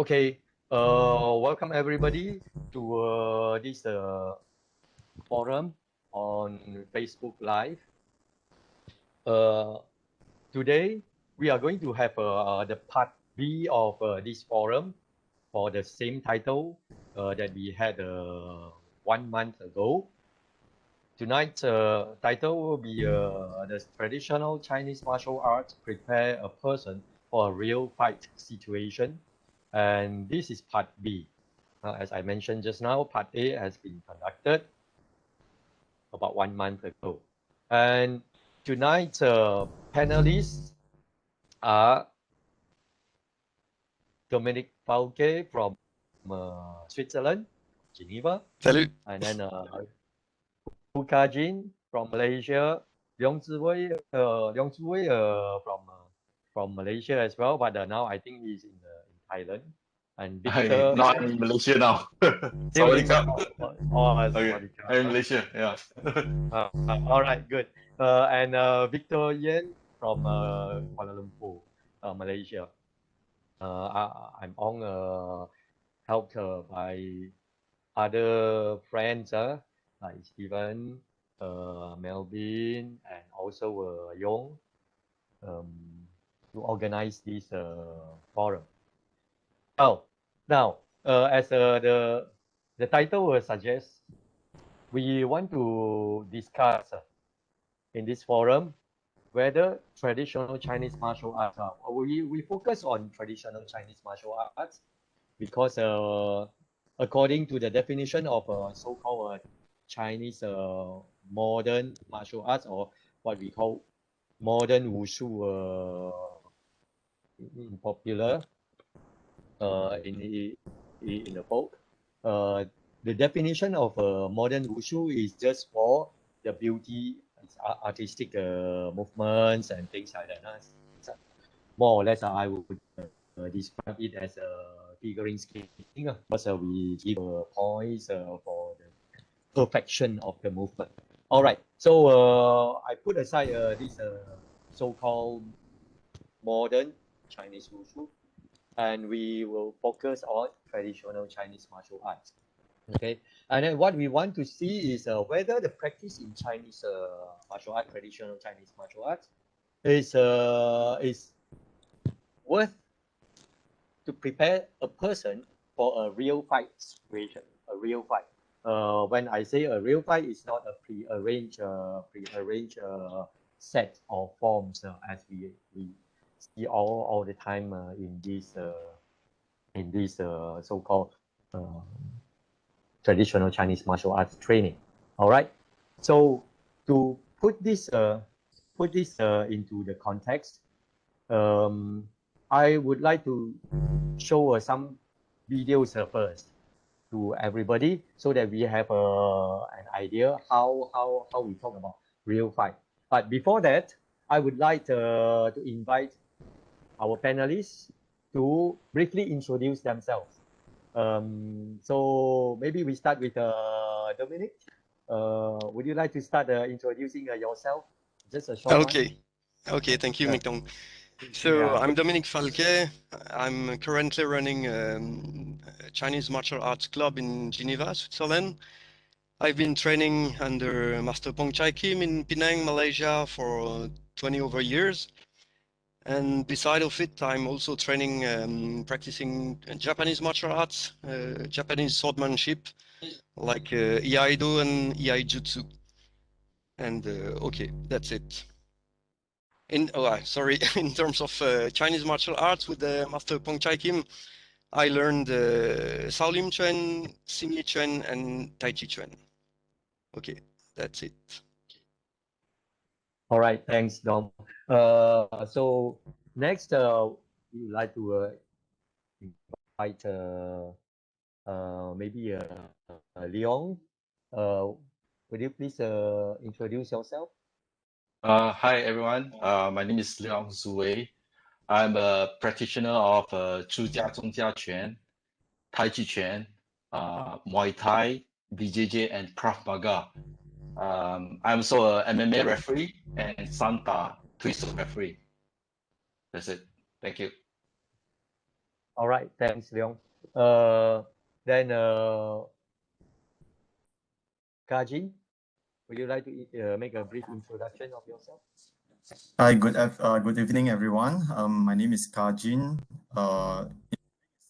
Okay, welcome everybody to this forum on Facebook Live. Today we are going to have the part B of this forum for the same title that we had 1 month ago. Tonight's title will be the traditional Chinese martial arts prepare a person for a real fight situation. And this is part B. As I mentioned just now, part A has been conducted about 1 month ago. And tonight's panelists are Dominic Falke from Switzerland, Geneva. Salut. And then Puka Jin from Malaysia, Leong Ziwei from Malaysia as well, but now I think he's in Thailand. And Victor. No, I'm in Malaysia now. Still in Sawadee okay. I'm in Malaysia, yeah. All right, good. And Victor Yen from Kuala Lumpur, Malaysia. I'm on helped by other friends like Stephen, Melvin, and also Yong to organize this forum. Oh, now as the title will suggest, we want to discuss in this forum whether traditional Chinese martial arts we focus on traditional Chinese martial arts because according to the definition of so-called Chinese modern martial arts, or what we call modern wushu in popular in the folk, the definition of modern wushu is just for the beauty, artistic movements and things like that. More or less, I would describe it as a figure skating because we give points for the perfection of the movement. All right, so I put aside this so-called modern Chinese wushu, and we will focus on traditional Chinese martial arts. Okay, and then what we want to see is whether the practice in Chinese martial art, traditional Chinese martial arts, is worth to prepare a person for a real fight situation, a real fight. When I say a real fight, it's not a prearranged set of forms as we see all the time in this so-called traditional Chinese martial arts training. All right. So to put this into the context, I would like to show some videos first to everybody so that we have an idea how we talk about real fight. But before that, I would like to invite our panelists to briefly introduce themselves. So maybe we start with Dominic. Would you like to start introducing yourself? Just a short one. Okay, thank you, Mingtong. So I'm Dominic Falke. I'm currently running a Chinese martial arts club in Geneva, Switzerland. I've been training under Master Pong Chai Kim in Penang, Malaysia for 20 over years. And beside of it, I'm also training, practicing Japanese martial arts, Japanese swordsmanship, like Iaido and Iaijutsu. And okay, that's it. In terms of Chinese martial arts with the Master Pong Chai Kim, I learned Shaolin Chuan, Xingyi Chuan, and Tai Chi Chuan. Okay, that's it. All right, thanks, Dom. So next, we would like to invite maybe Leong. Would you please introduce yourself? Hi everyone. My name is Leong Zuwei. I'm a practitioner of Zhujia Zhongjia Quan, Tai Chi Chuan, Muay Thai, BJJ, and Krav Maga. I'm also a MMA referee and Santa Twister referee. That's it. Thank you. All right, thanks, Leong. Then Kajin, would you like to make a brief introduction of yourself? Hi, good evening, everyone. My name is Kajin.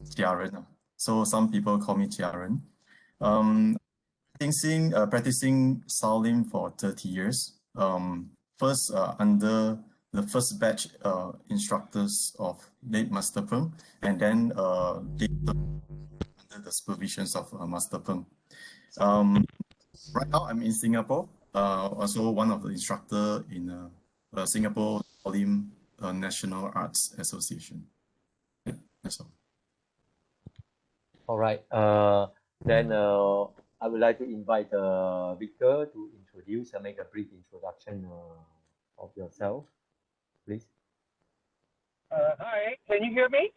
Jiaren. So some people call me Jiaren. Practicing Shaolin for 30 years. First under the first batch instructors of late Master Peng, and then later under the supervisions of Master Peng. Right now I'm in Singapore. Also one of the instructor in Singapore Shaolin National Arts Association. Yeah, that's all. All right. Then I would like to invite Victor to introduce and make a brief introduction of yourself, please. Hi, can you hear me?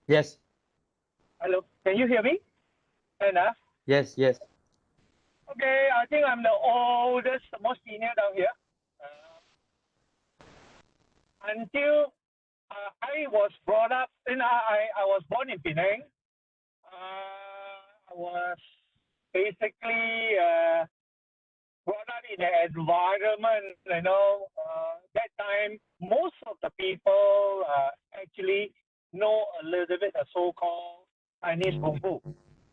Yes, Hello, can you hear me? Enough. yes, yes. Okay, I think I'm the oldest, most senior down here. Until I was brought up, I was born in Penang. I was basically brought up in an environment, that time most of the people actually know a little bit of so-called Chinese Kung Fu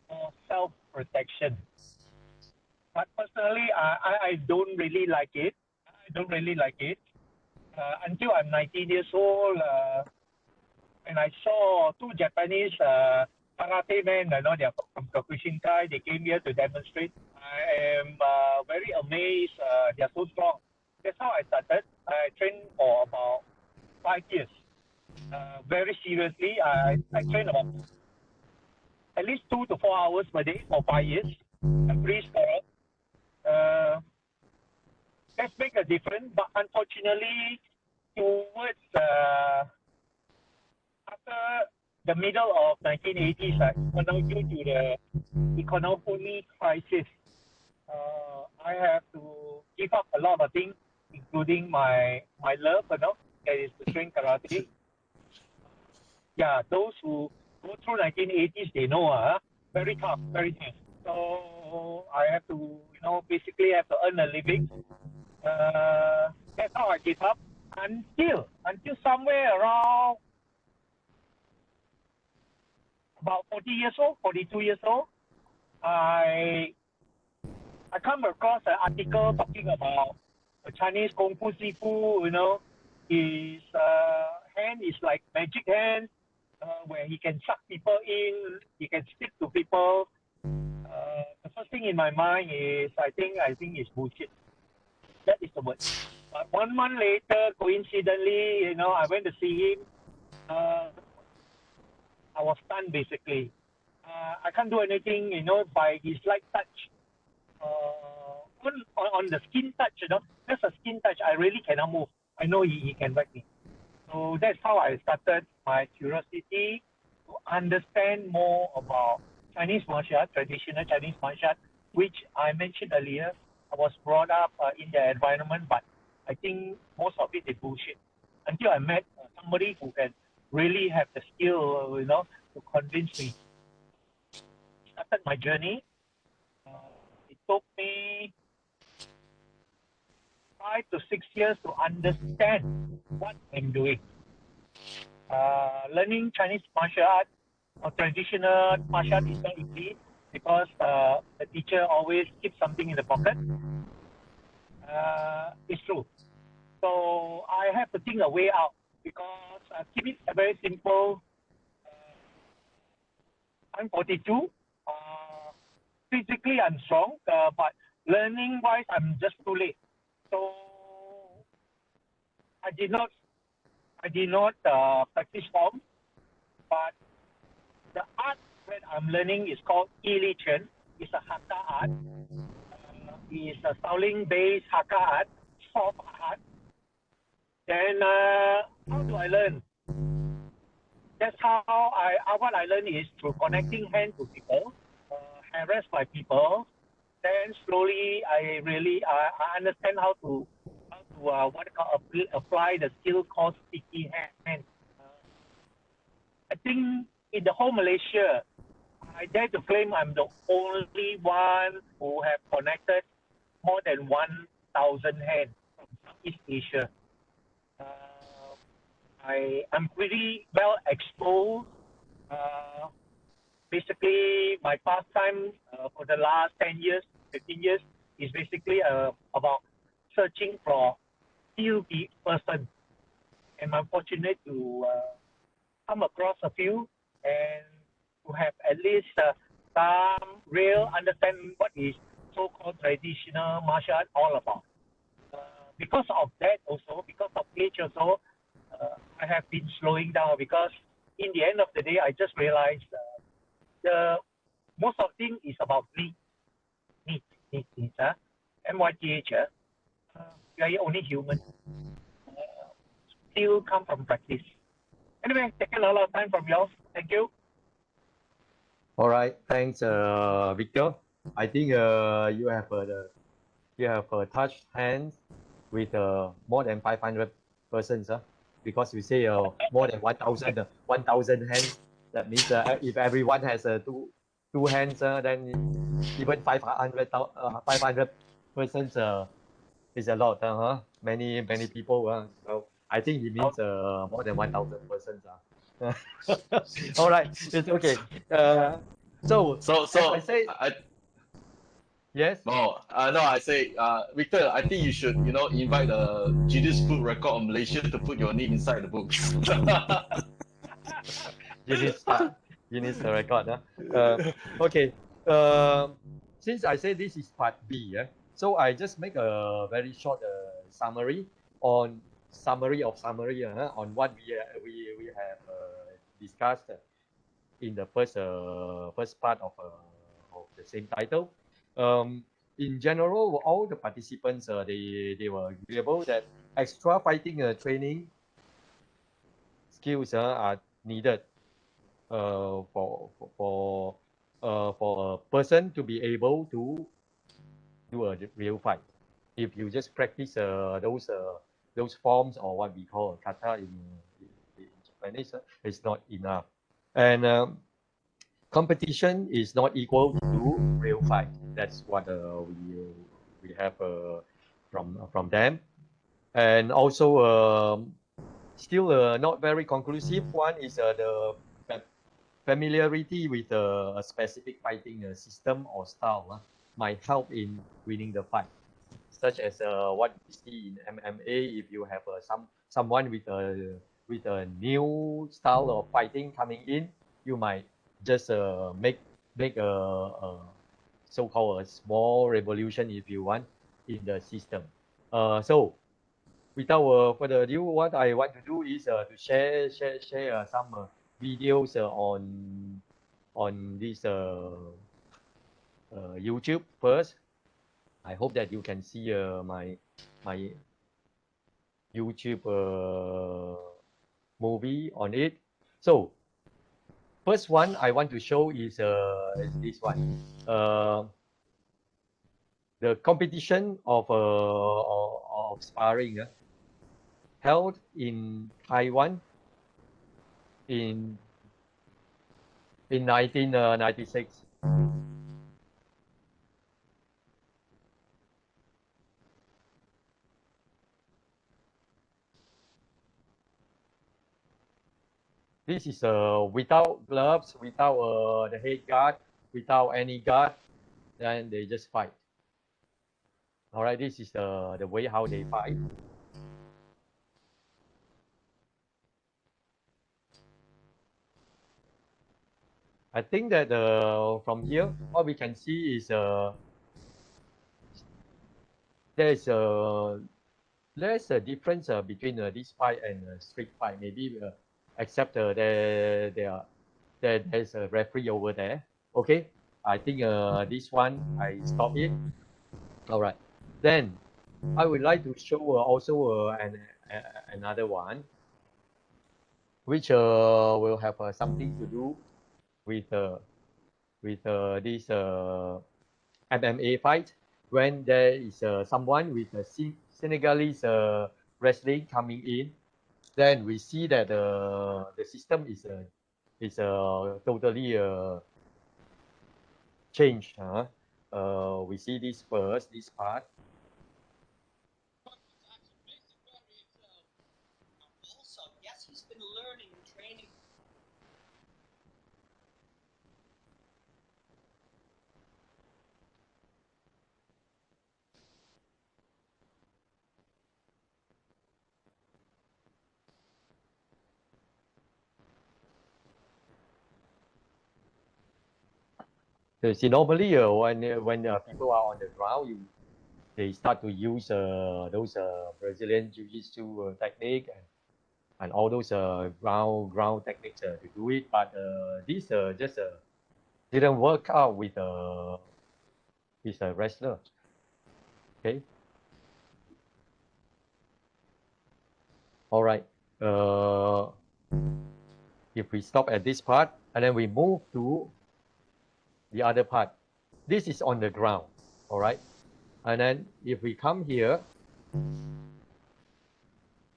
or self-protection. But personally, I don't really like it. I don't really like it. Until I'm 19 years old, and I saw two Japanese karate men, they're from Kyokushinkai, they came here to demonstrate. I am very amazed. They're so strong. That's how I started. I trained for about 5 years. Very seriously, I trained about at least 2 to 4 hours per day for 5 years. Every sport. Let's make a difference, but unfortunately, towards after the middle of 1980s, due to the economic crisis, I have to give up a lot of things, including my love, that is to train karate. Yeah, those who go through 1980s, they know, very tough, very tough. So I have to, basically have to earn a living. That's how I gave up until somewhere around about 40 years old, 42 years old. I come across an article talking about a Chinese Kung Fu Sifu, his hand is like magic hand, where he can suck people in, he can speak to people. The first thing in my mind is, I think it's bullshit. That is the word. But 1 month later, coincidentally, I went to see him. I was stunned, basically. I can't do anything, by his light touch. On the skin touch, just a skin touch, I really cannot move. I know he can whack me. So that's how I started my curiosity to understand more about Chinese martial art, traditional Chinese martial art, which I mentioned earlier. I was brought up in the environment, but I think most of it is bullshit. Until I met somebody who can really have the skill, to convince me. Started my journey. It took me 5 to 6 years to understand what I'm doing. Learning Chinese martial art or traditional martial art is not easy because the teacher always keeps something in the pocket. It's true. So I have to think a way out because keep it very simple. I'm 42. Physically, I'm strong, but learning-wise, I'm just too late. So I did not practice form, but the art that I'm learning is called Yi Li Quan. It's a Hakka art. It's a Shaolin-based Hakka art, soft art. Then how do I learn? That's how what I learn is through connecting hands to people, harassed by people. Then slowly I understand how to apply the skill called sticky hand. I think in the whole Malaysia, I dare to claim I'm the only one who have connected more than 1,000 hands from Southeast Asia. I'm pretty well exposed. Basically, my pastime for the last 10 years, 15 years is basically about searching for few person. And I'm fortunate to come across a few and to have at least some real understanding what is so-called traditional martial art all about. Because of that also, because of age also, I have been slowing down because in the end of the day, I just realized the most of thing is about needs. MYTH, we are only human. Still come from practice. Anyway, taking a lot of time from y'all. Thank you. All right, thanks, Victor. I think you have touched hands with more than 500 persons, because we say more than 1,000 hands. That means if everyone has two hands, then even 500 persons is a lot. Many people. So I think it means more than 1,000 persons. All right, it's okay. So as I say, yes. No, I say, Victor, I think you should, invite the Guinness Book Record of Malaysia to put your name inside the book. Guinness record. Okay. Since I say this is part B, so I just make a very short summary on summary on what we have discussed in the first part of the same title. In general, all the participants they were agreeable that extra fighting training skills are needed for a person to be able to do a real fight. If you just practice those forms, or what we call kata in Japanese, it's not enough. And competition is not equal to real fight. That's what we have from them. And also still not very conclusive one is the familiarity with a specific fighting system or style might help in winning the fight, such as what we see in MMA. If you have someone with a new style of fighting coming in, you might just make a so-called a small revolution, if you want, in the system. So without further ado, what I want to do is to share some videos on this YouTube first. I hope that you can see my YouTube movie on it. So first one I want to show is this one. The competition of sparring held in Taiwan in 1996. This is without gloves, without the head guard, without any guard, then they just fight. All right, this is the way how they fight. I think that from here, what we can see is there's a difference between this fight and street fight. Maybe except there's a referee over there. Okay, I think this one I stop it. All right, then I would like to show also another one, which will have something to do with this MMA fight, when there is someone with a Senegalese wrestling coming in. Then we see that the system is is totally changed. We see this first, this part. Also, yes, he's been learning and training. So see, normally when people are on the ground, they start to use those Brazilian Jiu-Jitsu technique and all those ground techniques to do it. But this just didn't work out with a wrestler. Okay. All right. If we stop at this part and then we move to the other part, this is on the ground. All right. And then if we come here,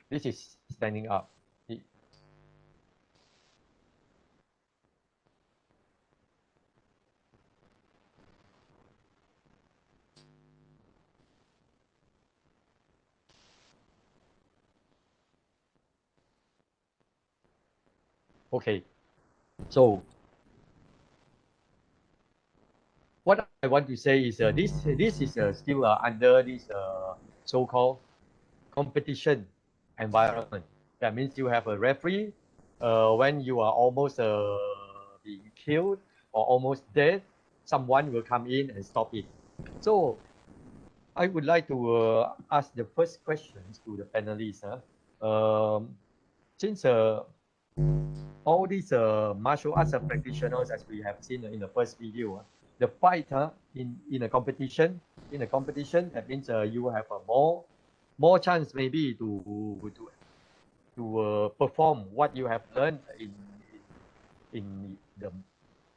this is standing up. Okay, so what I want to say is this is still under this so-called competition environment. That means you have a referee. When you are almost being killed or almost dead, someone will come in and stop it. So I would like to ask the first questions to the panelists. Since all these martial arts practitioners, as we have seen in the first video, the fight in a competition, that means you have a more chance maybe to perform what you have learned in the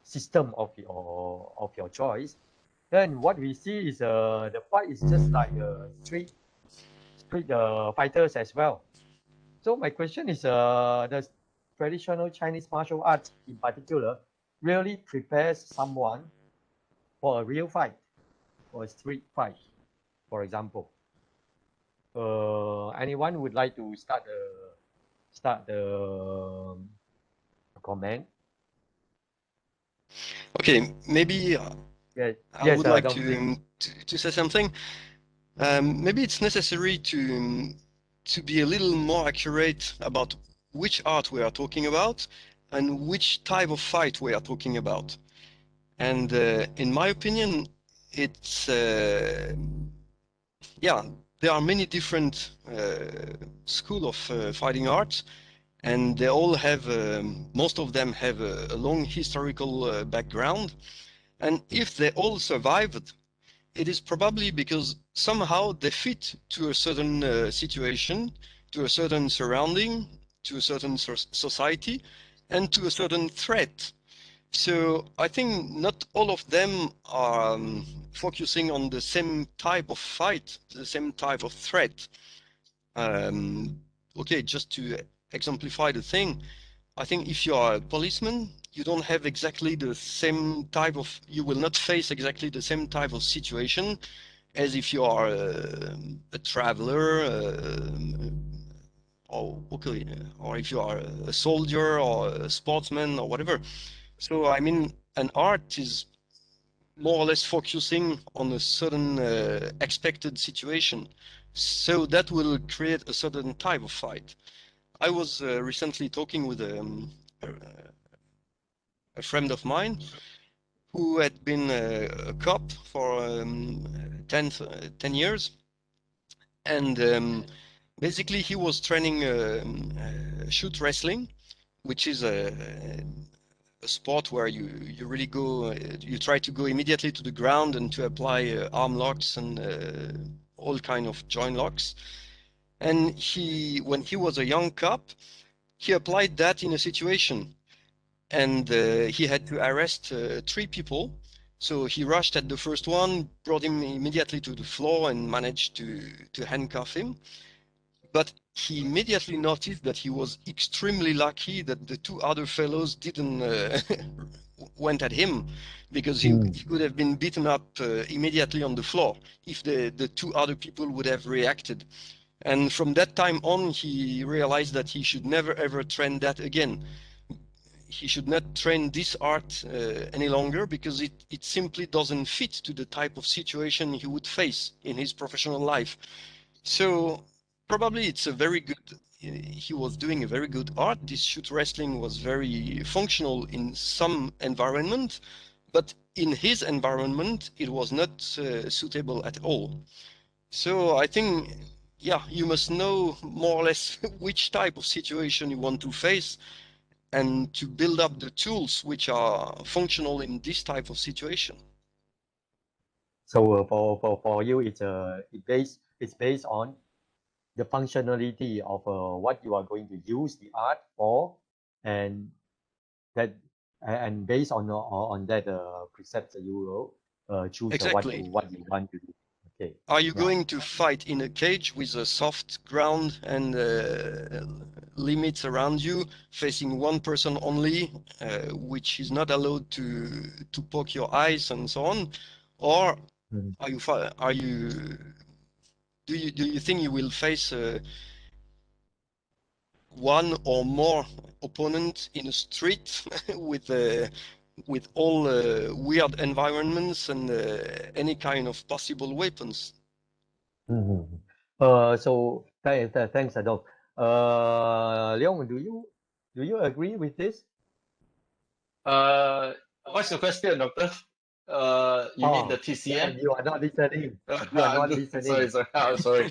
system of your choice. Then what we see is the fight is just like street fighters as well. So my question is, does traditional Chinese martial arts in particular really prepares someone for a real fight, or a street fight, for example? Anyone would like to start the comment? Okay, maybe Yes, I would like Dong Jin. to say something. Maybe it's necessary to be a little more accurate about which art we are talking about and which type of fight we are talking about. And in my opinion, it's yeah, there are many different schools of fighting arts, and they all have most of them have a long historical background. And if they all survived, it is probably because somehow they fit to a certain situation, to a certain surrounding, to a certain society, and to a certain threat. So I think not all of them are focusing on the same type of fight, the same type of threat. Okay, just to exemplify the thing, I think if you are a policeman, you don't have exactly the same type of, you will not face exactly the same type of situation as if you are a traveler, or if you are a soldier or a sportsman or whatever. So I mean, an art is more or less focusing on a certain expected situation. So that will create a certain type of fight. I was recently talking with a friend of mine who had been a cop for 10 years. And basically he was training shoot wrestling, which is a sport where you really go, you try to go immediately to the ground and to apply arm locks and all kind of joint locks. And when he was a young cop, he applied that in a situation, and he had to arrest 3 people. So he rushed at the first one, brought him immediately to the floor and managed to handcuff him. But he immediately noticed that he was extremely lucky that the two other fellows didn't went at him, because he could have been beaten up immediately on the floor if the two other people would have reacted. And from that time on, he realized that he should never ever train that again. He should not train this art any longer, because it simply doesn't fit to the type of situation he would face in his professional life. So probably it's a very good, he was doing a very good art. This shoot wrestling was very functional in some environment, but in his environment, it was not suitable at all. So I think, yeah, you must know more or less which type of situation you want to face, and to build up the tools which are functional in this type of situation. So for you, it's based on the functionality of what you are going to use the art for, and that and based on that precepts, you will choose Exactly. what you want to do. Okay. Are you Yeah. going to fight in a cage with a soft ground and limits around you, facing one person only, which is not allowed to poke your eyes and so on, or Mhm. do you think you will face one or more opponent in a street with all weird environments and any kind of possible weapons? Mhm. So thanks, Adolf. Leon, do you agree with this? What's your question, Doctor? You mean the TCM? And you are not listening. You are not listening. Sorry. Oh, sorry.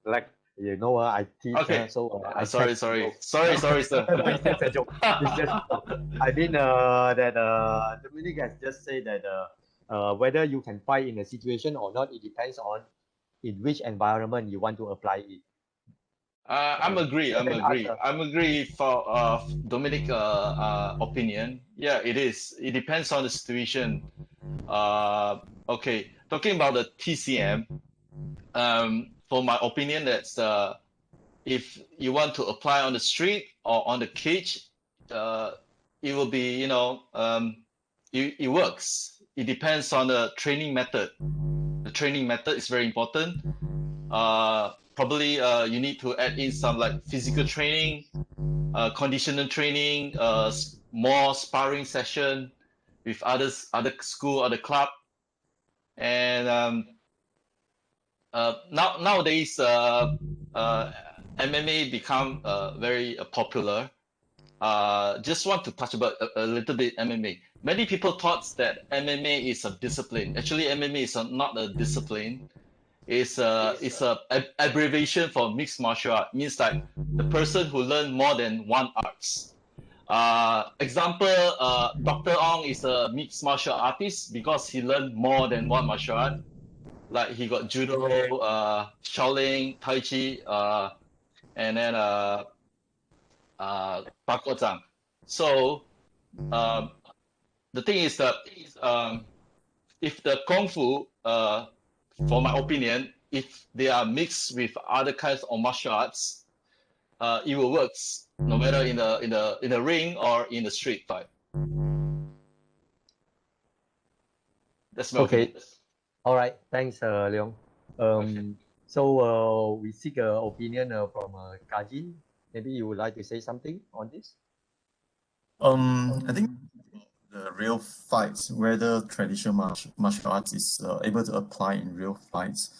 Like, I teach. Okay. So I Sorry, check, Sorry, sir. No, it's just a joke. It's just a joke. I mean that Dominic has just said that whether you can fight in a situation or not, it depends on in which environment you want to apply it. I'm agree. Second answer. I'm agree for Dominic opinion. Yeah, it is. It depends on the situation. Okay, talking about the TCM. For my opinion, that's if you want to apply on the street or on the cage, it will be it works. It depends on the training method. The training method is very important. Probably you need to add in some like physical training, conditional training, more sparring session with other school or the club, and nowadays MMA become very popular. Just want to touch about a little bit MMA. Many people thought that MMA is a discipline. Actually, MMA is not a discipline. It's a abbreviation for mixed martial art. Means like the person who learn more than one arts. Example, Dr. Ong is a mixed martial artist because he learned more than one martial art. Like he got judo, Shaolin, Tai Chi, and then Pak Ko Zhang. So the thing is that if the Kung Fu, for my opinion, if they are mixed with other kinds of martial arts, it will work no matter in the ring or in the street fight. That's my Okay. opinion. All right. Thanks, Leon. Okay. So we seek an opinion from Kajin. Maybe you would like to say something on this? I think the real fights, whether traditional martial arts is able to apply in real fights.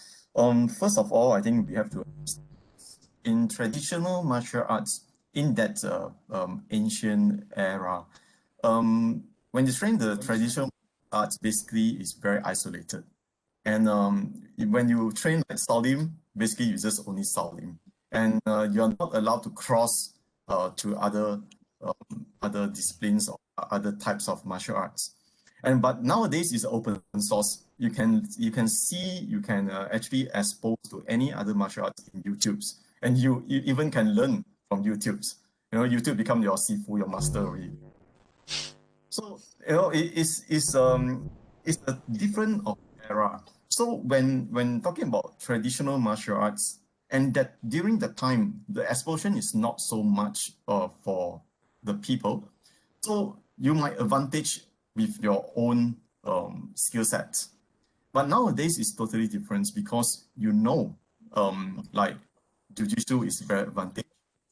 First of all, I think we have to, in traditional martial arts, in that ancient era, when you train the traditional arts, basically is very isolated. And when you train like Shaolin, basically you just only Shaolin, and you are not allowed to cross to other disciplines or other types of martial arts. But nowadays it's open source. You can actually expose to any other martial arts in YouTube's, and you even can learn from YouTube's. YouTube become your sifu, your master already. So it's a different era. So when talking about traditional martial arts, and that during the time, the exposure is not so much for the people. So you might advantage with your own skill set. But nowadays it's totally different because like Jiu-Jitsu is very advantage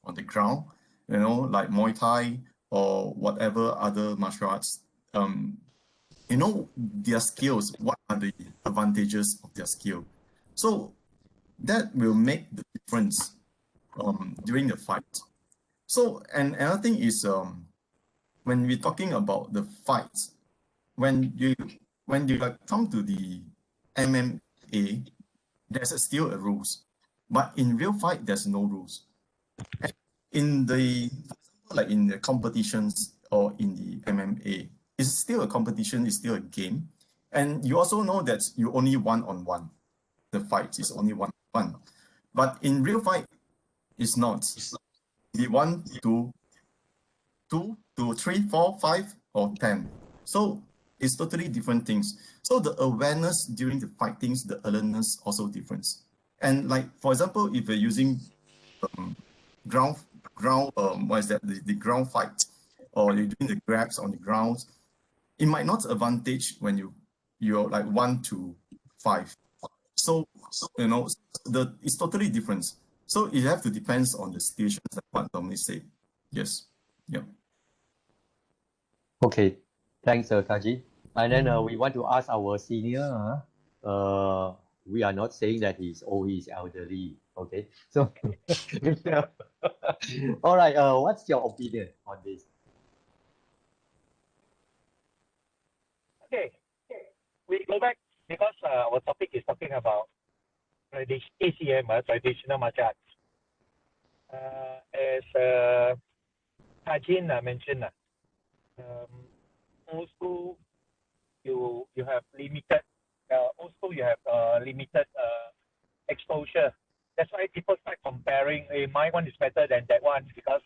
on the ground, like Muay Thai or whatever other martial arts. Their skills, what are the advantages of their skill. So that will make the difference during the fight. So, and another thing is when we're talking about the fights, when you come to the MMA, there's still a rules, but in real fight there's no rules. In the competitions or in the MMA, it's still a competition, it's still a game, and you also know that you only one-on-one. The fight is only one-on-one, but in real fight, it's not. The 1 to 2 to 3, 4, 5, or 10. So it's totally different things. So the awareness during the fightings, the alertness also different. And like, for example, if you're using ground, the ground fight, or you're doing the grabs on the ground, it might not advantage when you're like 1 to 5. So it's totally different. So it have to depends on the situations, like what Dominic said. Yes. Yeah. Okay, thanks, Kaji. And then we want to ask our senior. We are not saying that he's old, he's elderly. Okay, so all right. What's your opinion on this? Okay, we go back because our topic is talking about ACM, traditional martial arts. As Hajin mentioned, old school you have limited, limited exposure. That's why people start comparing. Hey, my one is better than that one because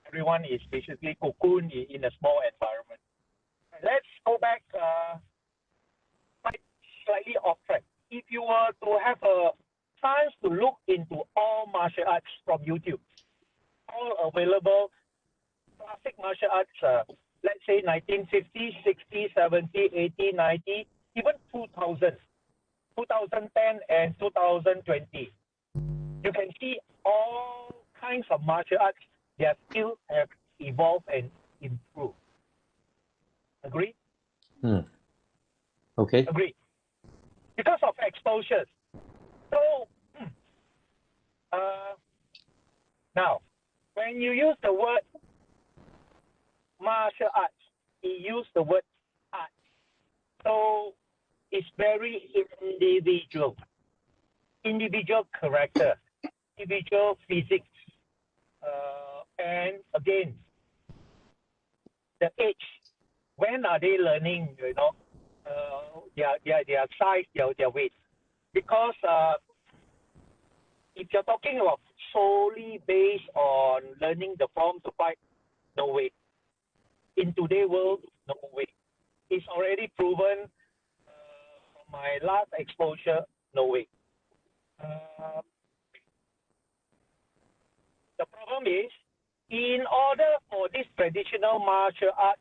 everyone is basically cocooned in a small environment. Let's go back slightly off track. If you were to have a chance to look into all martial arts from YouTube, all available classic martial arts, let's say 1950, 60, 70, 80, 90, even 2000, 2010 and 2020. You can see all kinds of martial arts that still have evolved and improved. Agree? Okay. Agree. Because of exposures. So, now, when you use the word martial arts, you use the word art. So, it's very individual. Individual character, individual physics. And again, the age. When are they learning, their size, their weight? Because if you're talking about solely based on learning the form to fight, no way. In today's world, no way. It's already proven from my last exposure, no way. The problem is, in order for these traditional martial arts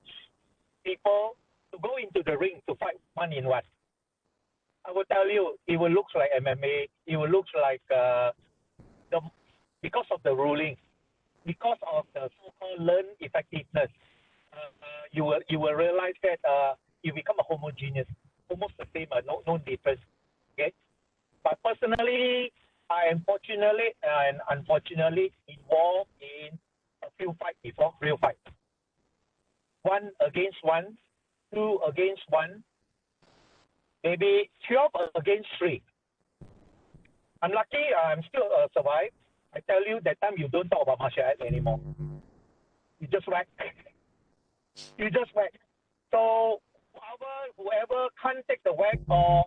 people to go into the ring to fight one-on-one, I will tell you, it will look like MMA. It will look like because of the ruling, because of the so-called learned effectiveness. You will realize that you become a homogeneous, almost the same, no difference. Okay, but personally, I am fortunately and unfortunately involved in a few fights before, real fight. 1 against 1, 2 against 1, maybe 12 against 3. I'm lucky I'm still survived. I tell you, that time you don't talk about martial arts anymore. You just whack. You just whack. So whoever can't take the whack, or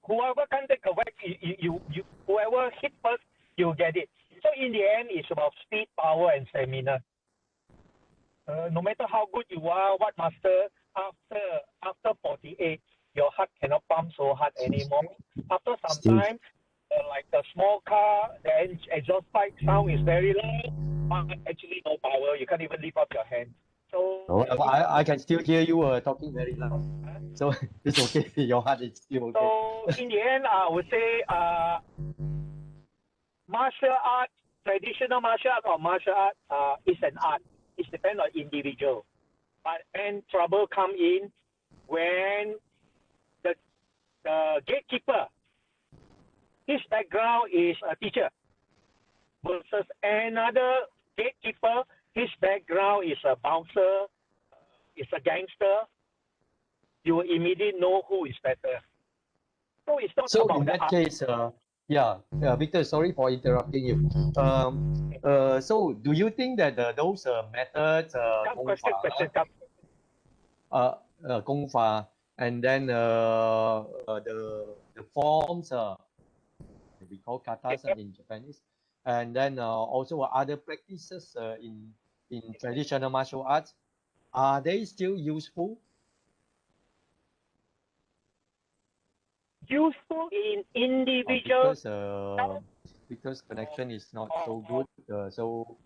whoever can't take the whack, you whoever hit first, you get it. So in the end, it's about speed, power, and stamina. No matter how good you are, what master, after 48, your heart cannot pump so hard anymore. After some Still- time, like a small car, the exhaust pipe sound is very loud, but actually no power. You can't even lift up your hand. So Oh, I can still hear you talking very loud. So it's okay. Your heart is still okay. So in the end, I would say martial art, traditional martial art or martial art is an art. It depends on individual. But when trouble come in, when the gatekeeper, his background is a teacher, versus another gatekeeper, his background is a bouncer, is a gangster, you will immediately know who is better. So it's not So about in the that art. case, Victor, sorry for interrupting you. So do you think that those methods, Question, Gong Fa, and then the forms, we call katas in Japanese, and then also other practices in traditional martial arts, are they still useful? Useful in individual. Because connection is not so good. So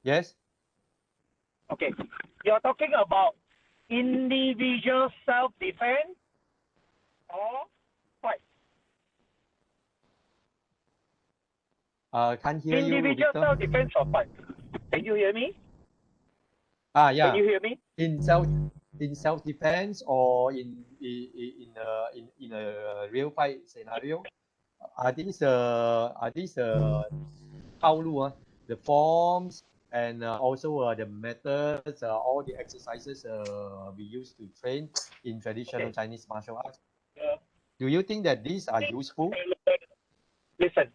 yes. Okay, you're talking about individual self-defense or fight? Can't hear you, Individual Victor. self-defense or fight? Can you hear me? Yeah. Can you hear me? In self defense or in a real fight scenario, are these 套路 the forms and also the methods, all the exercises we used to train in traditional Chinese martial arts. Do you think that these are useful? Listen.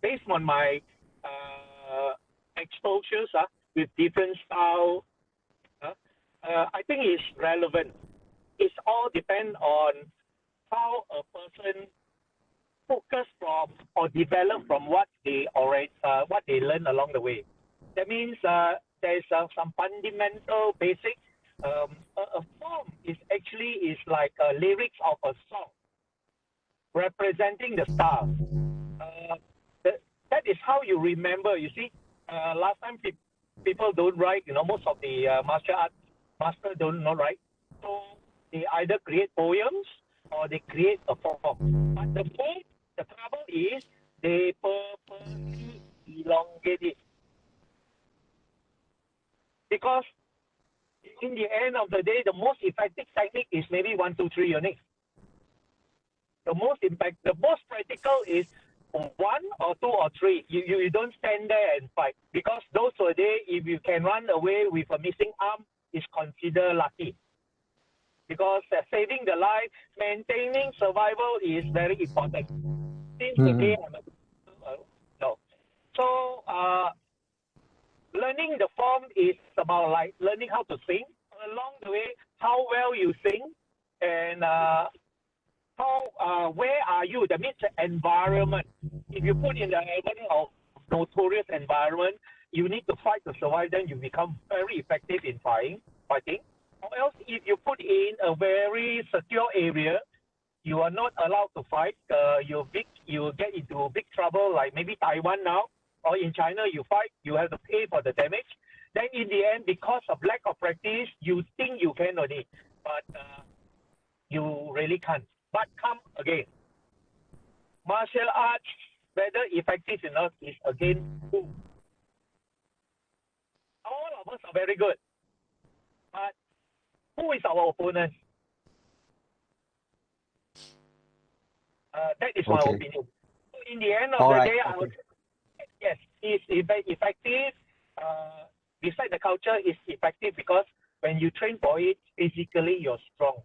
Based on my exposures with different style, I think it's relevant. It's all depend on how a person focus from or develop from what they learn along the way. That means there's some fundamental basic. A form is like lyrics of a song representing the style. That is how you remember. You see, last time people don't write. Most of the martial art master don't know write. So they either create poems or they create a form. But the trouble is they purposely elongate it. Because in the end of the day, the most effective technique is maybe 1, 2, 3 units. The most practical is 1 or 2 or 3. You don't stand there and fight, because those were days, if you can run away with a missing arm, is considered lucky. Because saving the life, maintaining survival is very important. Since the day no. So learning the form is about like learning how to sing. Along the way, how well you sing, and where are you? That means the environment. If you put in the environment of notorious environment, you need to fight to survive, then you become very effective in fighting. Or else, if you put in a very secure area, you are not allowed to fight. You get into big trouble, like maybe Taiwan now, or in China, you fight, you have to pay for the damage. Then in the end, because of lack of practice, you think you can only, but you really can't. But come again, martial arts, whether effective enough, is again who. All of us are very good, but who is our opponent? That is my opinion. So in the end of the day, I would say, yes, it's effective. Beside the culture, it's effective because when you train for it, physically you're strong.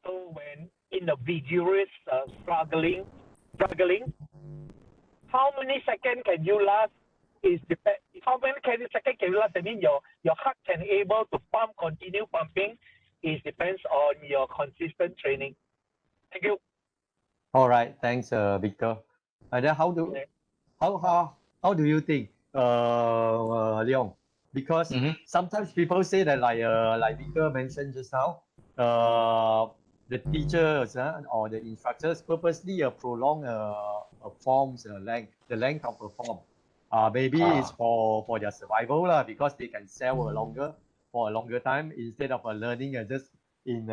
So when in the vigorous struggling, how many seconds can you last? How many seconds can you last? I mean, your heart can able to continue pumping. It depends on your consistent training. Thank you. All right, thanks, Victor. And then how do you think, Leong? because Mhm. sometimes people say that like Victor mentioned just now, the teachers or the instructors purposely prolong a form's length, the length of a form. Maybe it's for their survival lah, because they can sell for a longer time instead of learning just in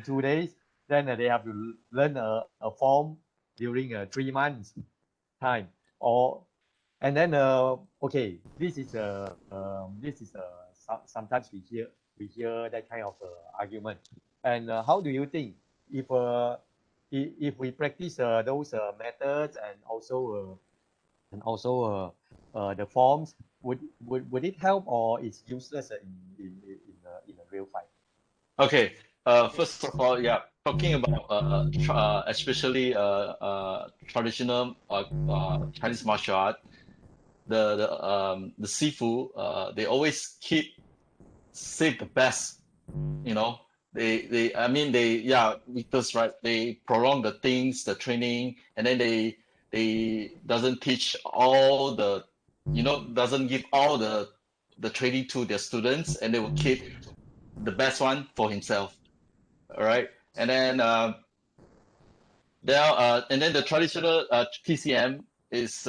2 days. Then they have to learn a form during 3 months time. And then okay, this is sometimes we hear that kind of argument. And how do you think if we practice those methods and also the forms, would it help, or it's useless in a real fight? Okay. First of all, yeah, talking about especially traditional Chinese martial art, the Sifu, they always save the best. You know, I mean, yeah, Victor's right. They prolong the things, the training, and then they doesn't teach all the, doesn't give all the training to their students, and they will keep the best one for himself. All right, and then and then the traditional TCM is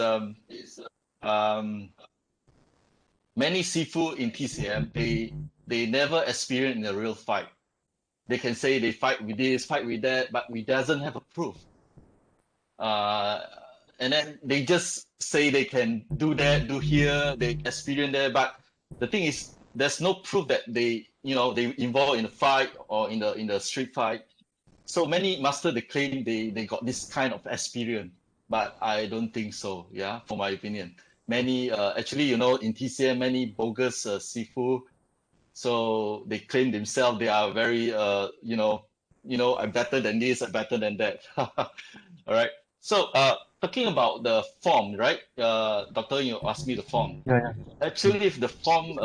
many Sifu in TCM, they never experience in a real fight. They can say they fight with this, fight with that, but we doesn't have a proof. And then they just say they can do that, do here, they experience there, but the thing is, there's no proof that they involved in a fight or in the street fight. So many master, they claim they got this kind of experience, but I don't think so. Yeah, for my opinion, many actually, in TCM, many bogus Sifu. So they claim themselves they are very I'm better than this, I'm better than that. All right. So talking about the form, right? Doctor, you asked me the form. Yeah. Actually, if the form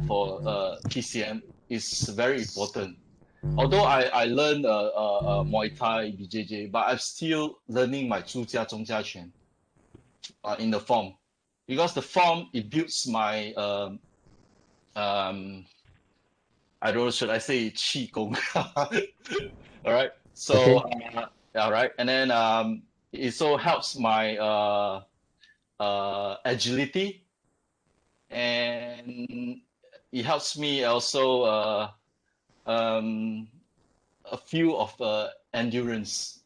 for TCM is very important. Although I learned Muay Thai, BJJ, but I'm still learning my 出家中家拳 in the form, because the form, it builds my I don't know, should I say qi gong? All right. So all right, and then it so helps my agility, and it helps me also a few of endurance.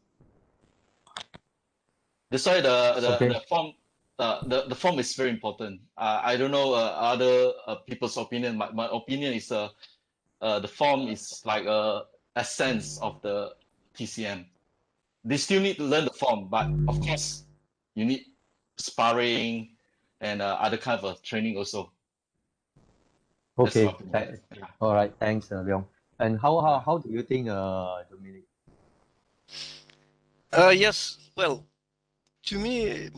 That's why the form the form is very important. I don't know other people's opinion. My opinion is the form is like a essence of the TCM. They still need to learn the form, but of course you need sparring and other kind of training also. Okay. Yeah. All right. Thanks, Leong. And how do you think, Dominic? Yes. Well, to me,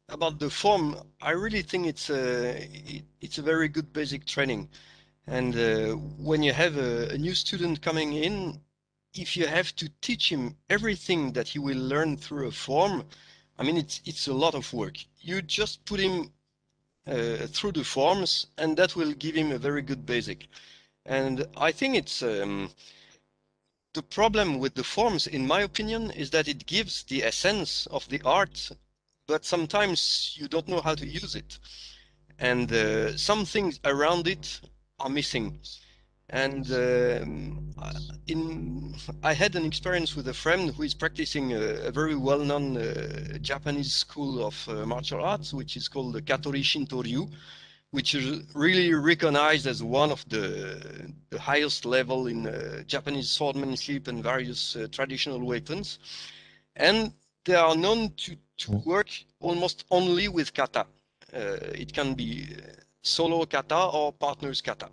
about the form, I really think it's a very good basic training. And when you have a new student coming in, if you have to teach him everything that he will learn through a form, I mean, it's a lot of work. You just put him through the forms, and that will give him a very good basic. And I think it's the problem with the forms, in my opinion, is that it gives the essence of the art, but sometimes you don't know how to use it. And some things around it are missing. And I had an experience with a friend who is practicing a very well-known Japanese school of martial arts, which is called the Katori Shinto-ryu, which is really recognized as one of the highest level in Japanese swordsmanship and various traditional weapons. And they are known to work almost only with kata. It can be solo kata or partners kata.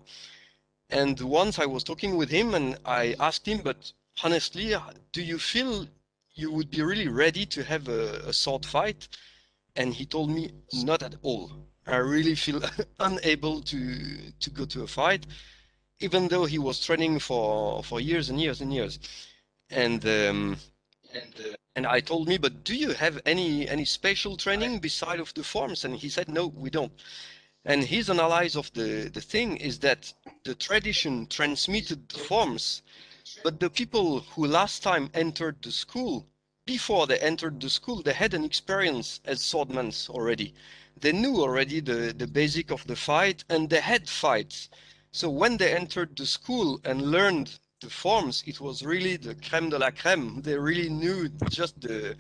And once I was talking with him and I asked him, but honestly, do you feel you would be really ready to have a sword fight? And he told me, not at all. I really feel unable to go to a fight, even though he was training for years and years and years. And I told me, but do you have any special training beside of the forms? And he said, no, we don't. And his analysis of the thing is that the tradition transmitted the forms, but the people who last time entered the school, before they entered the school, they had an experience as swordmen already. They knew already the basic of the fight, and they had fights. So when they entered the school and learned the forms, it was really the crème de la crème. They really knew just the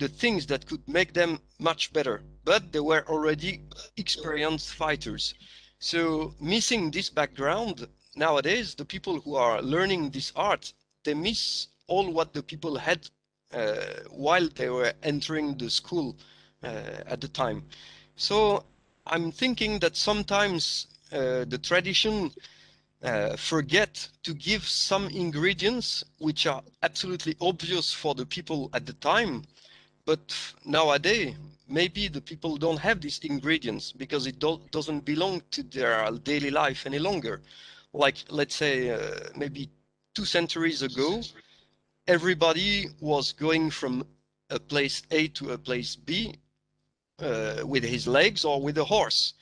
things that could make them much better, but they were already experienced fighters. So missing this background, nowadays, the people who are learning this art, they miss all what the people had while they were entering the school at the time. So I'm thinking that sometimes the tradition forget to give some ingredients which are absolutely obvious for the people at the time, but nowadays maybe the people don't have these ingredients because it doesn't belong to their daily life any longer. Like, let's say maybe 2 centuries ago, everybody was going from a place A to a place B with his legs or with a horse,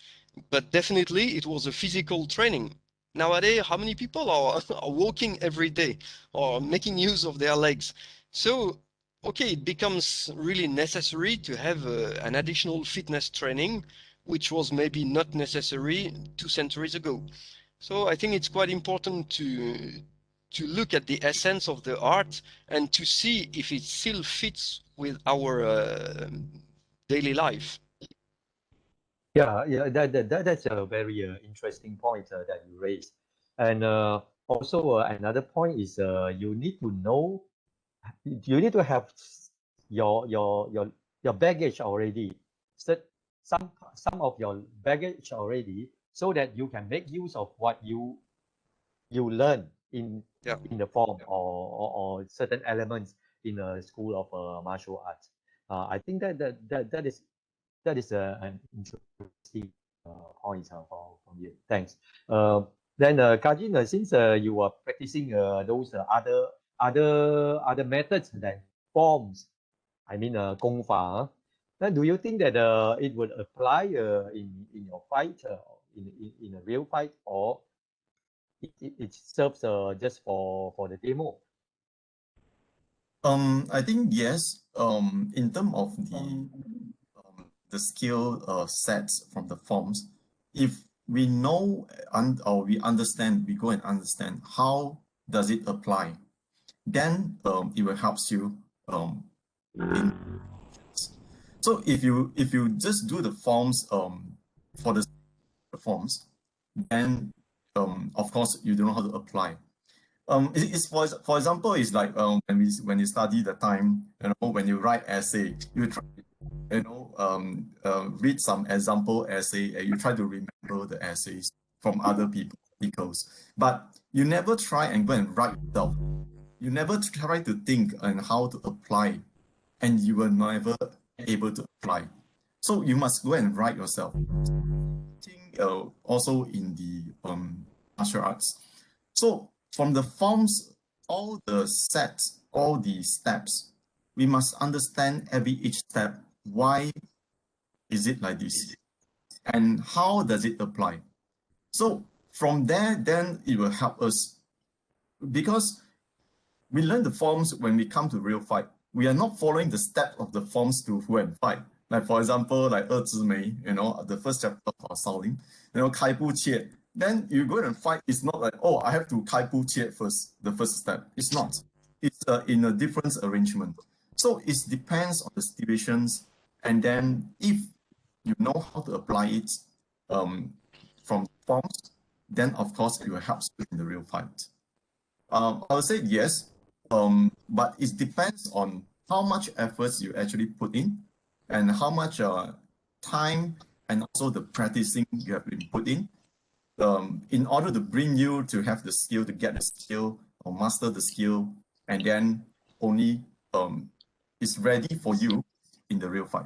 but definitely it was a physical training. Nowadays, how many people are walking every day or making use of their legs? So, okay, it becomes really necessary to have an additional fitness training, which was maybe not necessary 2 centuries ago. So I think it's quite important to look at the essence of the art and to see if it still fits with our daily life. Yeah, that's a very interesting point that you raised. And also another point is you need to know, you need to have your baggage already, set some of your baggage already, so that you can make use of what you learn in Yeah. in the form or certain elements in a school of martial arts. I think that is an interesting point from you. Thanks. Then Kajin, since you are practicing those other methods than forms, I mean Gong Fa, then do you think that it would apply in your fight, in a real fight, or it serves just for the demo? I think yes. In terms of the skill sets from the forms, if we know or we understand, we go and understand how does it apply, then it will helps you in. So if you just do the forms for the forms, then of course you don't know how to apply. It's for example, it's like when you study the time, when you write essay, you try, read some example essay and you try to remember the essays from other people articles, but you never try and go and write yourself. You never try to think on how to apply, and you were never able to apply. So you must go and write yourself. Also in the martial arts. So from the forms, all the sets, all the steps, we must understand each step. Why is it like this? And how does it apply? So from there, then it will help us, because we learn the forms when we come to real fight. We are not following the steps of the forms to go and fight. Like for example, like Zimei, the first chapter of Shaolin, Kai Bu Qie. Then you go and fight. It's not like, oh, I have to Kai Bu Qie first, the first step. It's not. It's in a different arrangement. So it depends on the situations. And then if you know how to apply it from forms, then of course it will help you in the real fight. I would say yes, but it depends on how much efforts you actually put in and how much time and also the practicing you have been put in order to bring you to have the skill, to get the skill or master the skill, and then only it's ready for you in the real fight.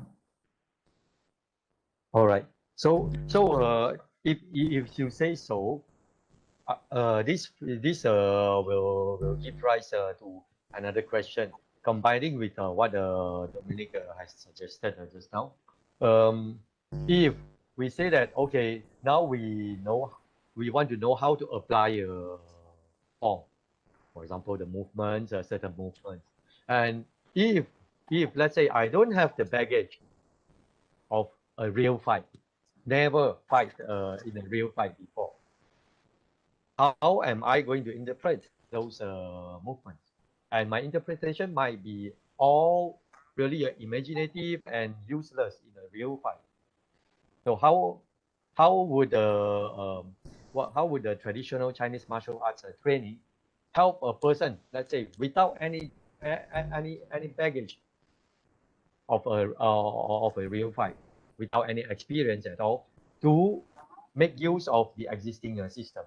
All right. So if you say so, this will give rise to another question, combining with what Dominic has suggested just now. If we say that, okay, now we want to know how to apply a form. For example, the movements, certain movements. And if let's say I don't have the baggage of a real fight, never fight in a real fight before, how am I going to interpret those movements? And my interpretation might be all really imaginative and useless in a real fight. So how would how would the traditional Chinese martial arts training help a person, let's say, without any baggage of a real fight, without any experience at all, to make use of the existing system,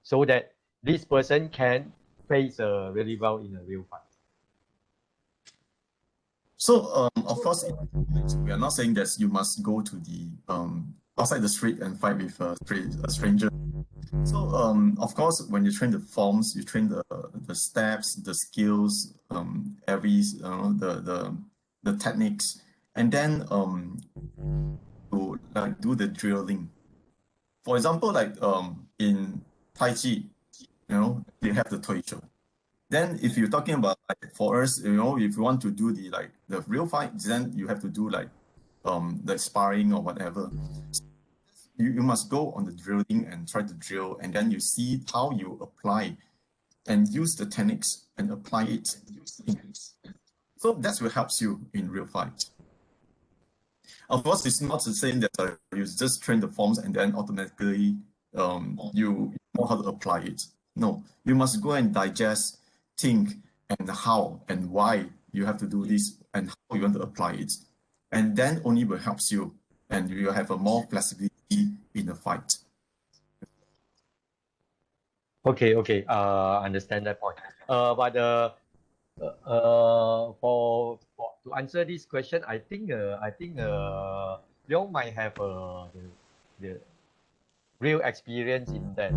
so that this person can face really well in a real fight? So, of course, we are not saying that you must go to the outside the street and fight with a stranger. So, of course, when you train the forms, you train the steps, the skills, the techniques, and then to like do the drilling. For example, like in Tai Chi, they have the Tui Shou. Then if you're talking about like for us, if you want to do the real fight, then you have to do like the sparring or whatever. You must go on the drilling and try to drill, and then you see how you apply and use the techniques and apply it. So that's what helps you in real fight. Of course, it's not the same that you just train the forms and then automatically you know how to apply it. No, you must go and digest, think, and how and why you have to do this and how you want to apply it. And then only will helps you, and you will have a more flexibility in the fight. Okay, understand that point. But for to answer this question, I think Leong might have the real experience in that,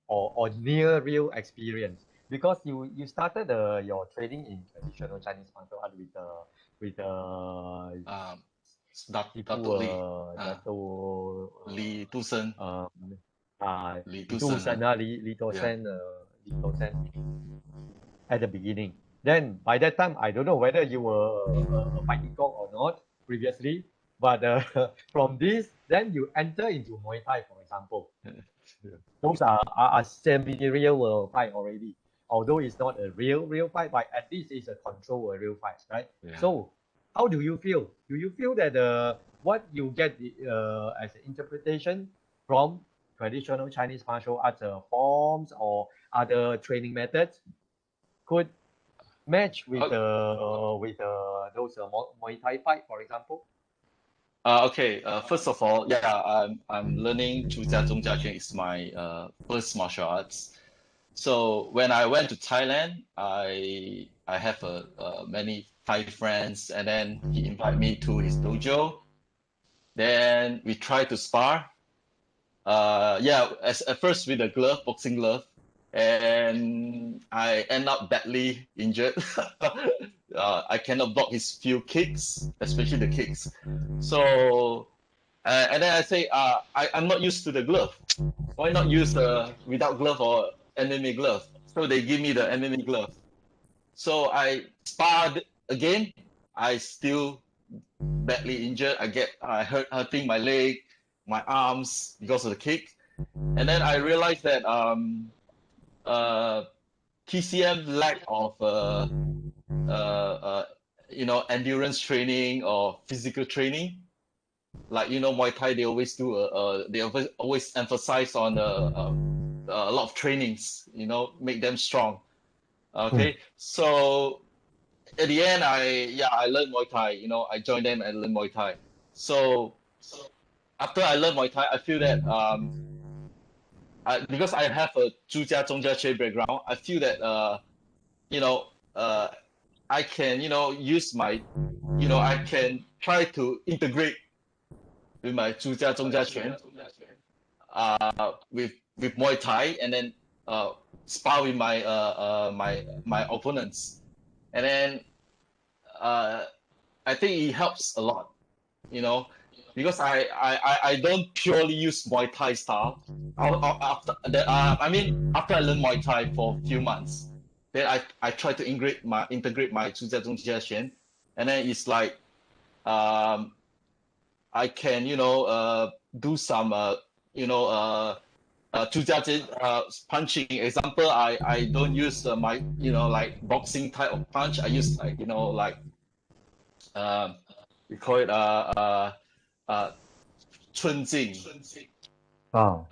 or near real experience, because you started your training in traditional Chinese martial art with Dato' Lee Tusen. Lee Tusen at the beginning. Then by that time, I don't know whether you were a fighting cock or not previously, but from this, then you enter into Muay Thai, for example. Those are semi-real fight already. Although it's not a real fight, but at least it's a control, a real fight, right? Yeah. So how do you feel? Do you feel that what you get as an interpretation from traditional Chinese martial arts forms or other training methods could match with those Muay Thai fight, for example? Okay. First of all, yeah, I'm learning 出家中家拳 is my first martial arts. So when I went to Thailand, I have many Thai friends, and then he invited me to his dojo. Then we tried to spar. At first with a glove, boxing glove, and I end up badly injured. I cannot block his few kicks, especially the kicks. So, and then I say, I'm not used to the glove. Why not use without glove or MMA glove? So they give me the MMA glove. So I sparred again. I still badly injured. I hurting my leg, my arms because of the kick. And then I realized that TCM lack of endurance training or physical training. Like Muay Thai, they always do they always emphasize on a lot of trainings, make them strong. Okay, so at the end, I learned Muay Thai. I joined them and learned Muay Thai. So after I learned Muay Thai, I feel that because I have a 朱家中家拳 background, I feel that I can use my I can try to integrate with my 朱家中家拳with Muay Thai, and then spar with my my opponents, and then I think it helps a lot. because I don't purely use Muay Thai style. After after I learned Muay Thai for a few months, then I try to integrate my 出家中家拳, and then it's like I can do some 出家punching. Example, I don't use my like boxing type of punch. I use like we call it 春劲. Oh,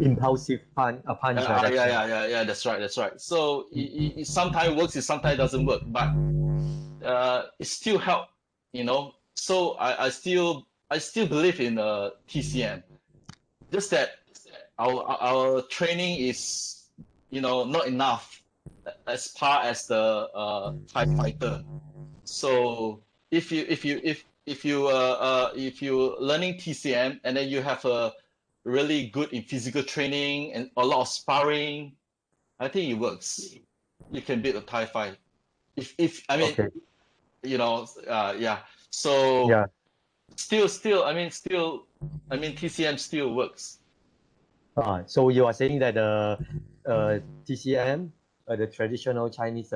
impulsive punch, Yeah. That's right. So it sometimes works, it sometimes doesn't work, but it still help, So I still believe in TCM. Just that our training is not enough as far as the Thai fighter. So if you learning TCM and then you have a really good in physical training and a lot of sparring, I think it works. You can beat a Thai fight. If I mean, Okay. yeah. So Yeah. still, TCM still works. So you are saying that TCM, the traditional Chinese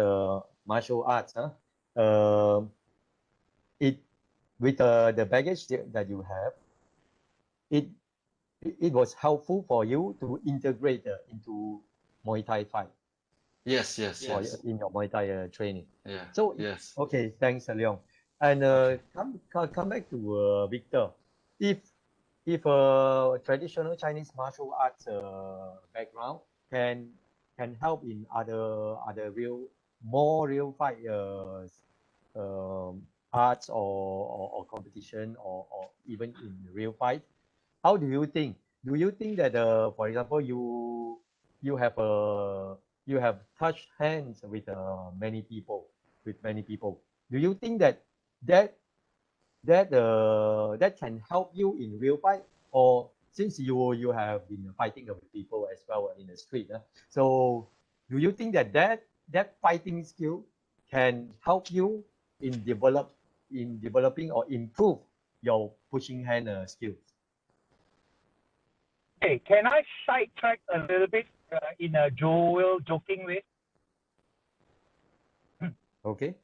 martial arts, it with the baggage that you have, it was helpful for you to integrate into Muay Thai fight. Yes. In your Muay Thai training. Yeah. So yes. okay, thanks, Leong. And come back to Victor. If a traditional Chinese martial arts background can help in other more real fight arts or competition or even in real fight, how do you think? Do you think that for example you have touched hands with many people? Do you think that that can help you in real fight, or since you have been fighting with people as well in the street, so do you think that fighting skill can help you in developing or improve your pushing hand skills? Hey, can I sidetrack a little bit in a joking way? Okay.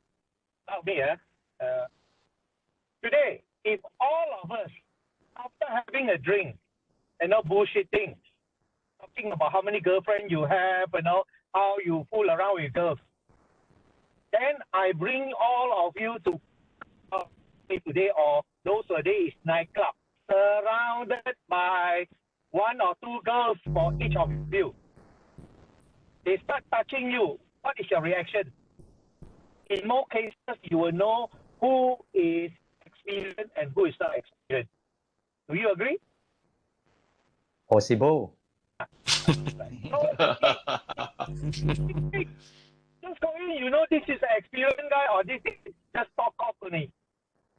Today, if all of us, after having a drink, bullshitting, talking about how many girlfriends you have, how you fool around with girls, then I bring all of you to today, or those days nightclub, surrounded by one or two girls for each of you. They start touching you. What is your reaction? In more cases, you will know who is experienced and who is not experienced. Do you agree? Possible. Just go in, this is an experienced guy, or this is just talk off only.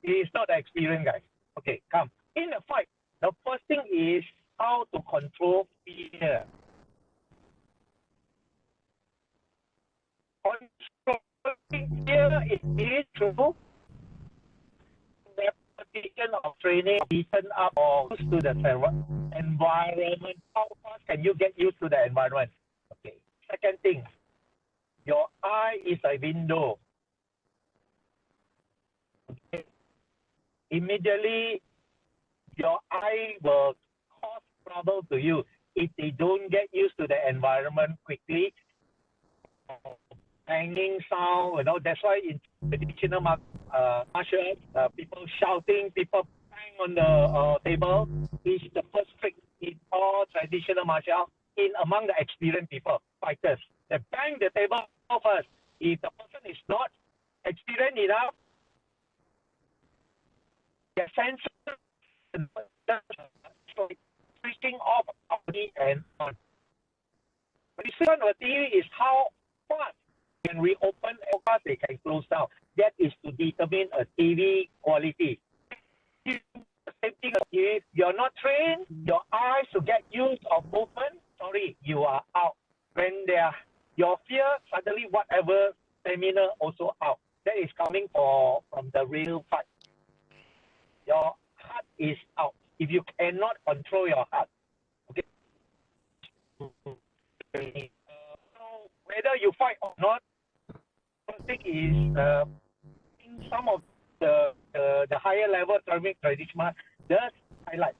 He is not an experienced guy. Okay, come. In a fight, the first thing is how to control fear. Controlling fear is true. Repetition of training, beaten up or used to the environment. How fast can you get used to the environment? Okay. Second thing, your eye is a window. Okay. Immediately, your eye will cause trouble to you if they don't get used to the environment quickly. Banging sound, that's why in traditional martial arts, people shouting, people bang on the table is the first trick in all traditional martial arts among the experienced people, fighters. They bang the table first. If the person is not experienced enough, their senses switching off and on. What you see on the TV is how fast can we open and how fast they can close down. That is to determine a TV quality. The same thing, if you're not trained, your eyes to get used of movement, sorry, you are out. When your fear, suddenly whatever stamina also out. That is coming from the real fight. Your is out. If you cannot control your heart, okay. So whether you fight or not, first thing is in some of the higher level thermic traditional does highlight,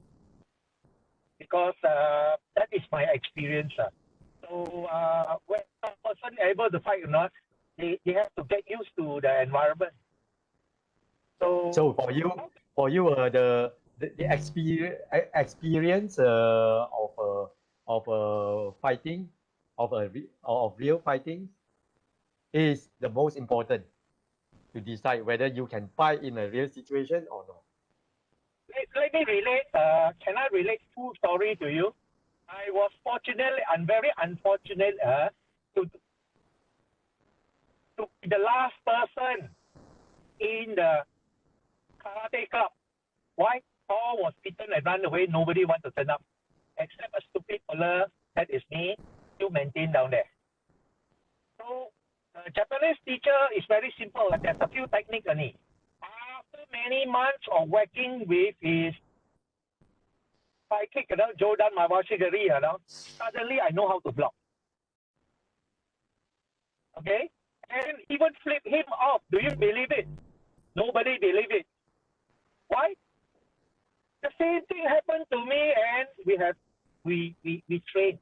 because that is my experience. So when a person able to fight or not, they have to get used to the environment. So for you, the experience of fighting, of real fighting, is the most important to decide whether you can fight in a real situation or not. Let me relate. Can I relate two stories to you? I was fortunately and very unfortunate to be the last person in the karate club. Why? All was beaten and run away. Nobody want to turn up, except a stupid fella, that is me, to maintain down there. So the Japanese teacher is very simple. There's a few techniques only. After many months of working with his sidekick, Jodan Mawashigiri, suddenly I know how to block. Okay? And even flip him off. Do you believe it? Nobody believe it. Why? The same thing happened to me, and we train.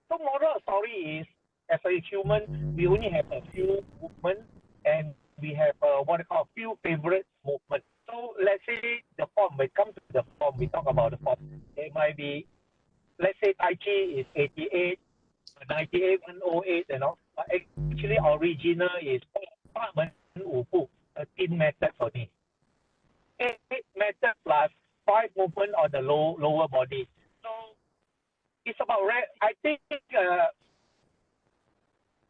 So moral story is, as a human, we only have a few movements, and we have what I call a few favorite movements. So let's say the form, when it comes to the form, we talk about the form. It might be, let's say Tai Chi is 88, 98, 108, but actually original is 八门五步, a thin method for me. 8 method plus 5 movement on the lower body. So it's about, I think a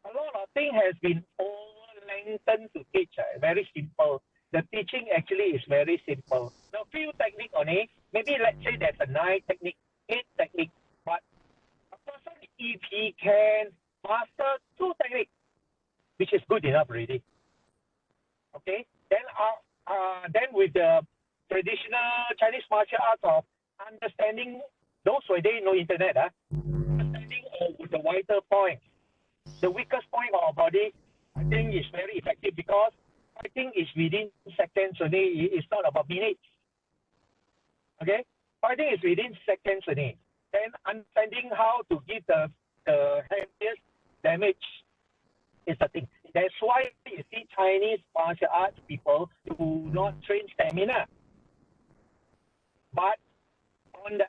lot of things has been over-lengthened to teach. Very simple. The teaching actually is very simple. Now, few technique on it, maybe let's say there's a 9 technique, 8 technique, but a person, if he can master 2 techniques, which is good enough already. Okay? Then with the traditional Chinese martial arts of understanding, those were there no internet, understanding of the vital point, the weakest point of our body, I think is very effective, because fighting is within seconds only. It's not about minutes. Okay? Fighting is within seconds only. Then understanding how to give the heaviest damage is the thing. That's why you see Chinese martial arts people do not train stamina, but on the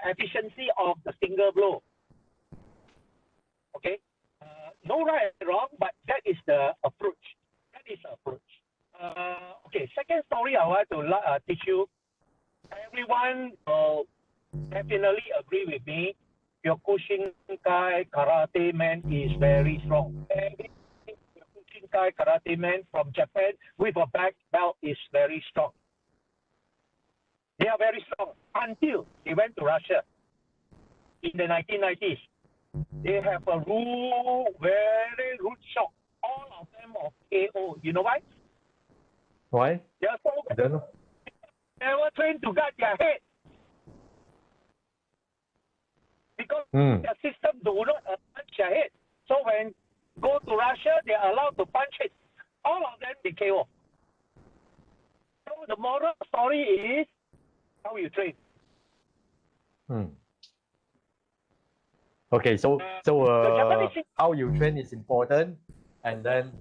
efficiency of the single blow. Okay? No right and wrong, but that is the approach. That is the approach. Okay, second story I want to teach you. Everyone will definitely agree with me. Kyokushinkai Karate Man is very strong. Every Kyokushinkai Karate Man from Japan with a black belt is very strong. They are very strong until they went to Russia in the 1990s. They have a very rude shock. All of them of KO. You know why? Why? They are so I don't know. never trained to guard their head. Because the system do not punch their head. So when go to Russia, they are allowed to punch it. All of them they KO. So the moral story is how you train. Okay, so Japanese, how you train is important, and then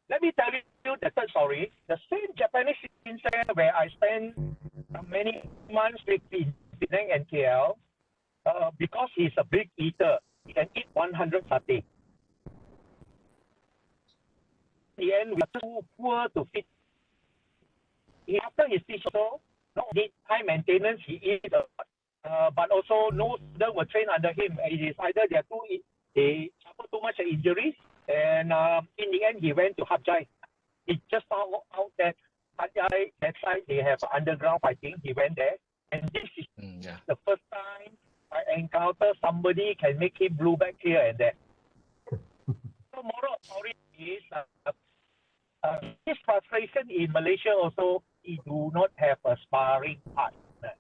let me tell you the third story. The same Japanese center where I spent many months with Penang and KL, because he's a big eater, he can eat 100 satay. In the end, we are too poor to feed. After his teaching, so no need high maintenance, he eats a lot. But also no student will train under him. It is either they suffer too much injuries, and in the end he went to Hapjai. He just found out that Hapjai, that side they have underground fighting. He went there, and this is the first time I encounter somebody can make him blue back here and there. So moral story is his frustration in Malaysia also he do not have a sparring partner,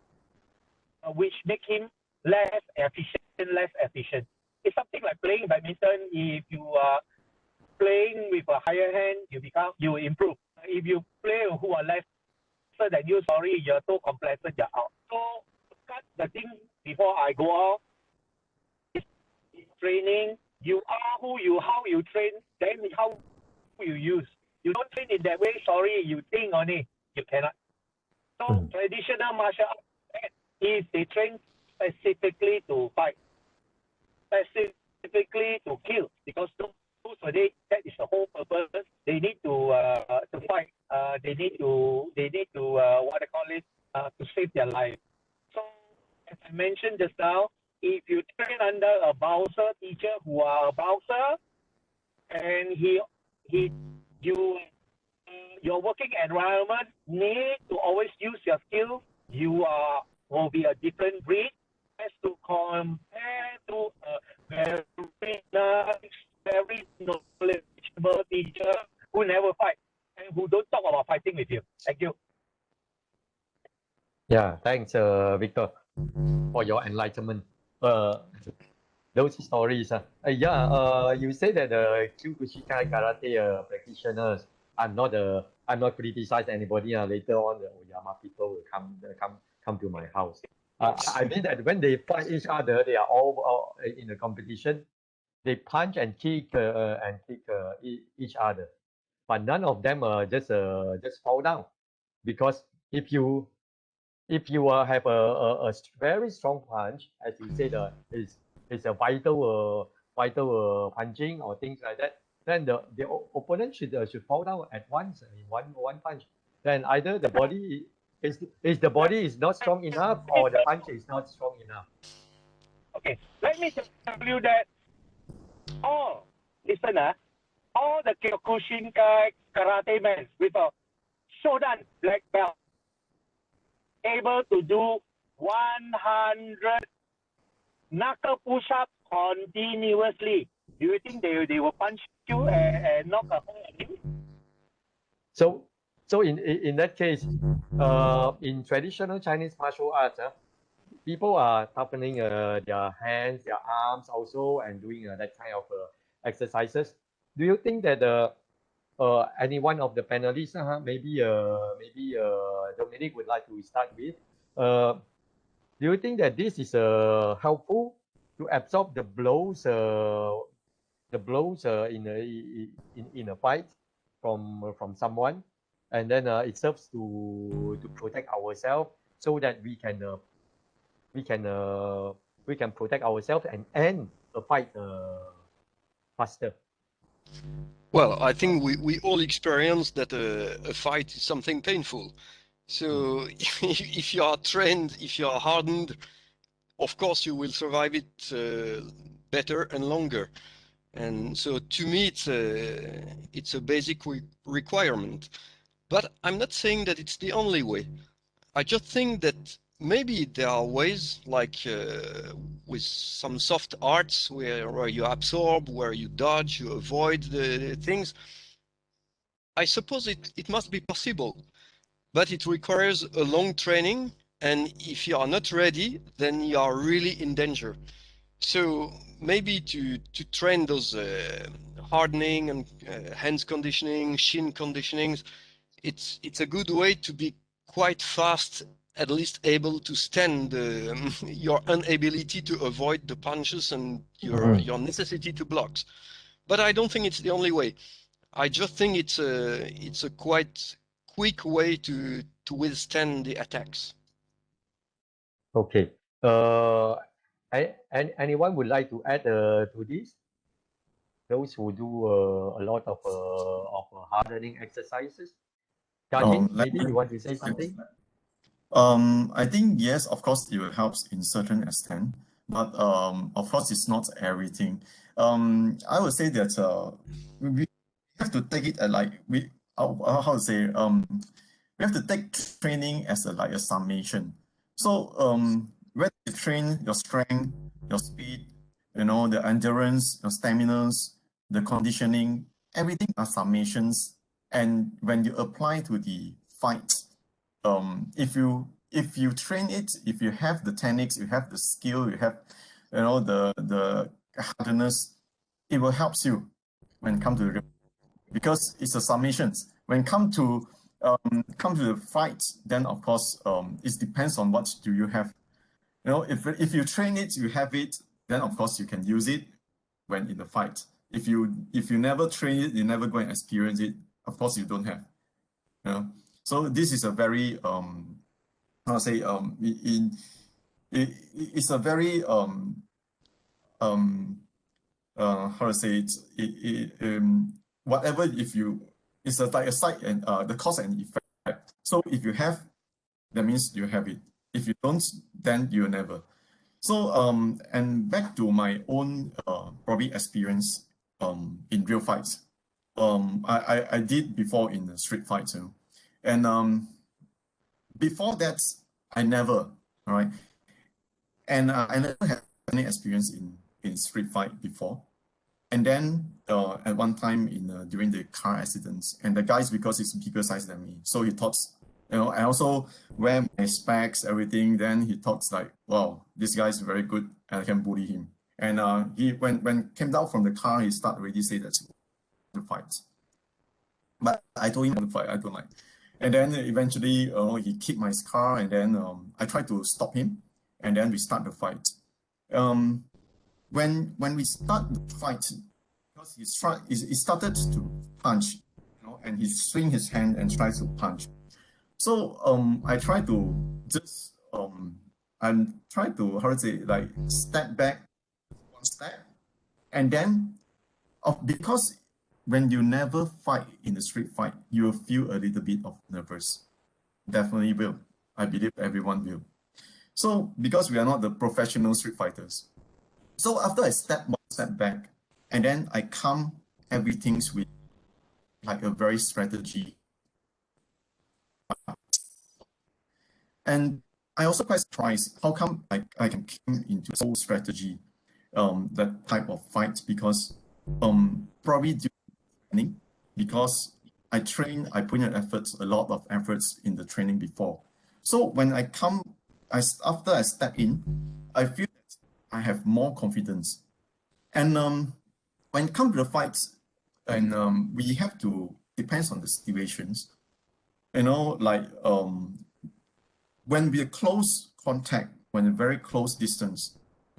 which make him less efficient. It's something like playing badminton. If you are playing with a higher hand, you improve. If you play who are lesser than you, sorry, you're too complacent, you're out. So cut the thing before I go out. Training, you are how you train, then how you use. You don't train in that way, sorry, you think only, you cannot. So traditional martial arts, if they train specifically to fight, specifically to kill, because those today, that is the whole purpose. They need to fight. They need to what I call it, to save their life. So as I mentioned just now, if you train under a bouncer teacher who are a bouncer, and your working environment need to always use your skills, will be a different breed as to compare to a very nice, very knowledgeable teacher who never fight and who don't talk about fighting with you. Thank you. Yeah, thanks, Victor, for your enlightenment. Those stories. You say that the Kyokushinkai karate practitioners. I'm not criticize anybody. Later on, the Oyama people will come to my house. I mean that when they fight each other, they are all in a competition. They punch and kick each other, but none of them just fall down, because if you have a very strong punch, as you said, is a vital punching or things like that, then the opponent should fall down at once in one punch. Then either the body is not strong enough, or the punch is not strong enough. Okay, let me tell you that all the Kyokushinkai karate men with a Shodan black belt able to do 100 knuckle push-ups continuously. Do you think they will punch you and knock a hole at you? So in that case, in traditional Chinese martial arts, people are toughening their hands, their arms also, and doing that kind of exercises. Do you think that any one of the panelists, maybe Dominic would like to start with, do you think that this is helpful to absorb the blows in a fight from someone, and then it serves to protect ourselves, so that we can protect ourselves and end the fight faster? Well, I think we all experience that a fight is something painful. So if you are trained, if you are hardened, of course you will survive it better and longer. And so to me, it's a basic requirement. But I'm not saying that it's the only way. I just think that maybe there are ways, like with some soft arts, where you absorb, where you dodge, you avoid the things. I suppose it must be possible, but it requires a long training, and if you are not ready, then you are really in danger. So maybe to train those hardening and hands conditioning, shin conditionings, it's a good way to be quite fast, at least able to stand your inability to avoid the punches and your necessity to block. But I don't think it's the only way. I just think it's a quite quick way to withstand the attacks. Okay. Anyone would like to add to this? Those who do a lot of hardening exercises. Gandhi, maybe you want to say something? I think yes, of course, it helps in certain extent, but of course, it's not everything. I would say that we have to take it how to say, we have to take training as a summation. So when you train your strength, your speed, the endurance, your stamina, the conditioning, everything are summations. And when you apply to the fight, if you train it, if you have the techniques, you have the skill, you have the hardness, it will help you when it comes to the because it's a submissions. When come to the fight, then of course it depends on what do you have. If you train it, you have it, then of course you can use it when in the fight. If you never train it, you never go and experience it, of course you don't have. So this is a very it's a very whatever, if you, it's like a side and the cause and effect. So if you have, that means you have it. If you don't, then you'll never. So and back to my own probably experience in real fights. I did before in the street fights, and before that I never, all right, and I never had any experience in street fight before. And then at one time during the car accidents, and the guys, because he's bigger size than me, so he talks, I also wear my specs, everything. Then he talks like, wow, this guy's very good and I can bully him. And he when came down from the car, he started already say that to fight. But I told him to fight, I don't like. And then eventually he kicked my car, and then I tried to stop him, and then we start the fight. When we start the fight, because he started to punch, and he swing his hand and tries to punch. So I try to just and try to, how to say, like step back one step, and then because when you never fight in the street fight, you will feel a little bit of nervous. Definitely will. I believe everyone will. So because we are not the professional street fighters, so after I step back, and then I calm everything with like a very strategy. And I also quite surprised how come I can come into whole strategy, that type of fight, because probably due to training, because I put in a lot of efforts in the training before. So when after I step in, I feel that I have more confidence. And when it comes to the fights, and we have to, depends on the situations, like when we are close contact, when a very close distance,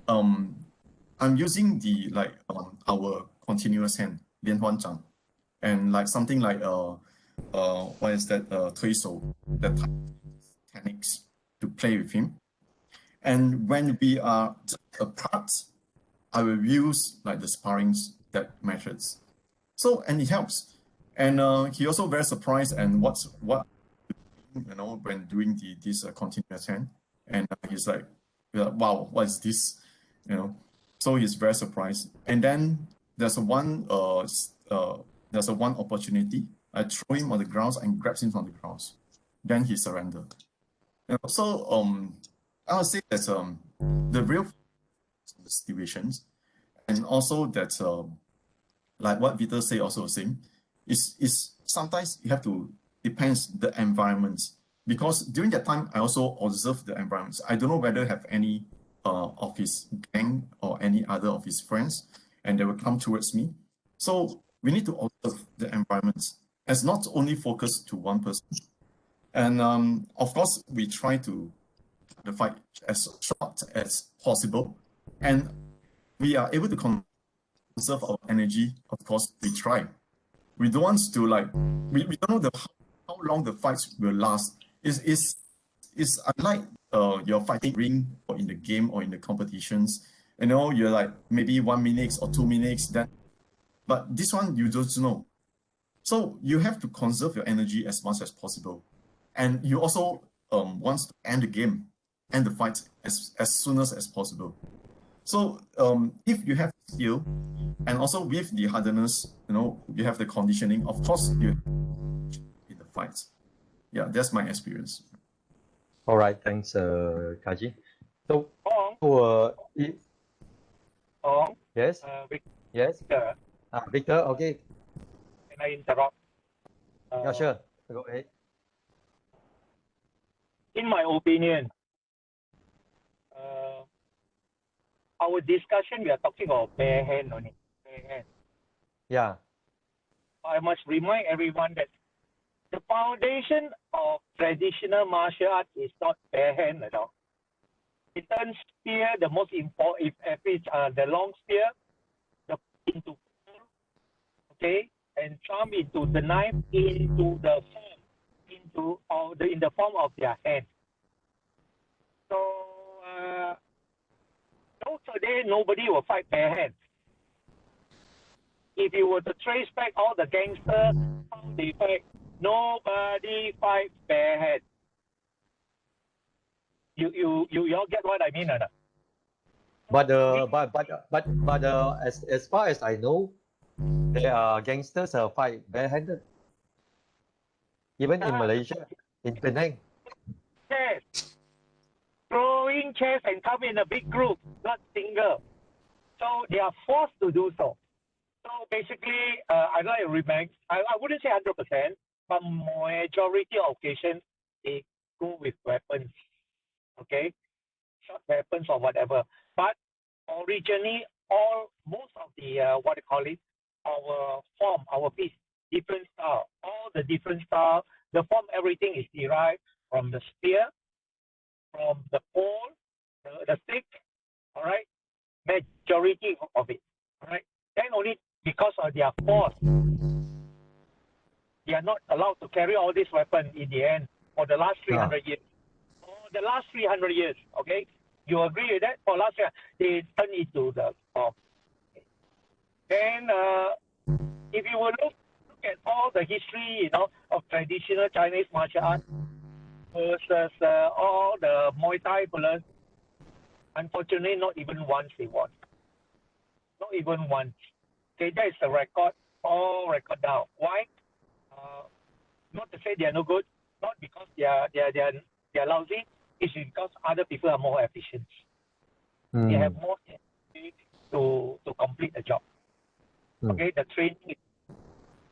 I'm using the our continuous hand, 连环掌, and like something like what is that, 推手, that type of techniques to play with him. And when we are apart, I will use like the sparrings, that methods. So, and it helps. And he also very surprised and what when doing this continuous hand, and he's like, wow, what is this? So he's very surprised. And then there's one opportunity. I throw him on the ground and grabs him from the ground. Then he surrendered. So I would say that the real situations, and also that like what Peter say, also saying, is sometimes you have to, depends the environment, because during that time I also observe the environment. I don't know whether have any of his gang or any other of his friends, and they will come towards me. So we need to observe the environment as not only focus to one person. And of course we try to the fight as short as possible, and we are able to conserve our energy. Of course we try. We don't want to we don't know how long the fights will last. It's unlike your fighting ring or in the game or in the competitions. You're like maybe 1 minute or 2 minutes, but this one you don't know. So you have to conserve your energy as much as possible. And you also want to end the game, end the fight as soon as possible. So if you have skill, and also with the hardness, you have the conditioning, of course you in the fight. Yeah, that's my experience. All right, thanks, Kaji. So, yes, yes, Victor, Victor, okay, can I interrupt? yeah, sure, go ahead. in my opinion, our discussion, we are talking about bare hand only. Bare hand. Yeah. I must remind everyone that the foundation of traditional martial arts is not bare hand at all. It turns spear, the most important, if it's the long spear, into okay, and thumb into the knife into the form, in the form of their hand. So today nobody will fight bare hands. If you were to trace back all the gangsters, how they fight, nobody fights bare hands. You all get what I mean or not? But as far as I know, there are gangsters fight barehanded. Even in Malaysia, in Penang. Chairs, throwing chairs and come in a big group, not single. So they are forced to do so. So basically, I like to remind, I wouldn't say 100%, but majority of occasions, they go with weapons, okay? Short weapons or whatever. But originally, most of the, our form, our piece, different style, all the different style, the form, everything is derived from the spear, from the pole, the stick, all right? Majority of it, all right? Then only because of their force, they are not allowed to carry all these weapons in the end for the last 300 years. For the last 300 years, okay? You agree with that? For last year, they turn into the form. Then, if you will look at all the history, of traditional Chinese martial arts versus all the Muay Thai players, unfortunately, not even once they won. Not even once. Okay, that is the record, all record down. Why? Not to say they are no good, not because they are lousy. It's because other people are more efficient. They have more energy to complete the job. Okay, the training.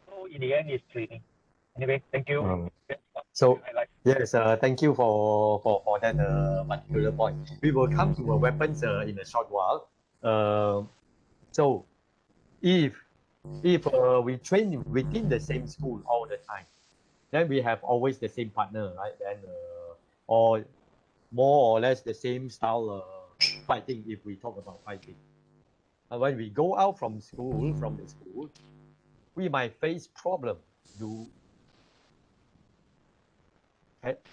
So in the end, it's training. Anyway, thank you. So yes, thank you for that particular point. We will come to weapons in a short while. So if we train within the same school all the time, then we have always the same partner, right? Then or more or less the same style fighting. If we talk about fighting, when we go out from the school, we might face problem.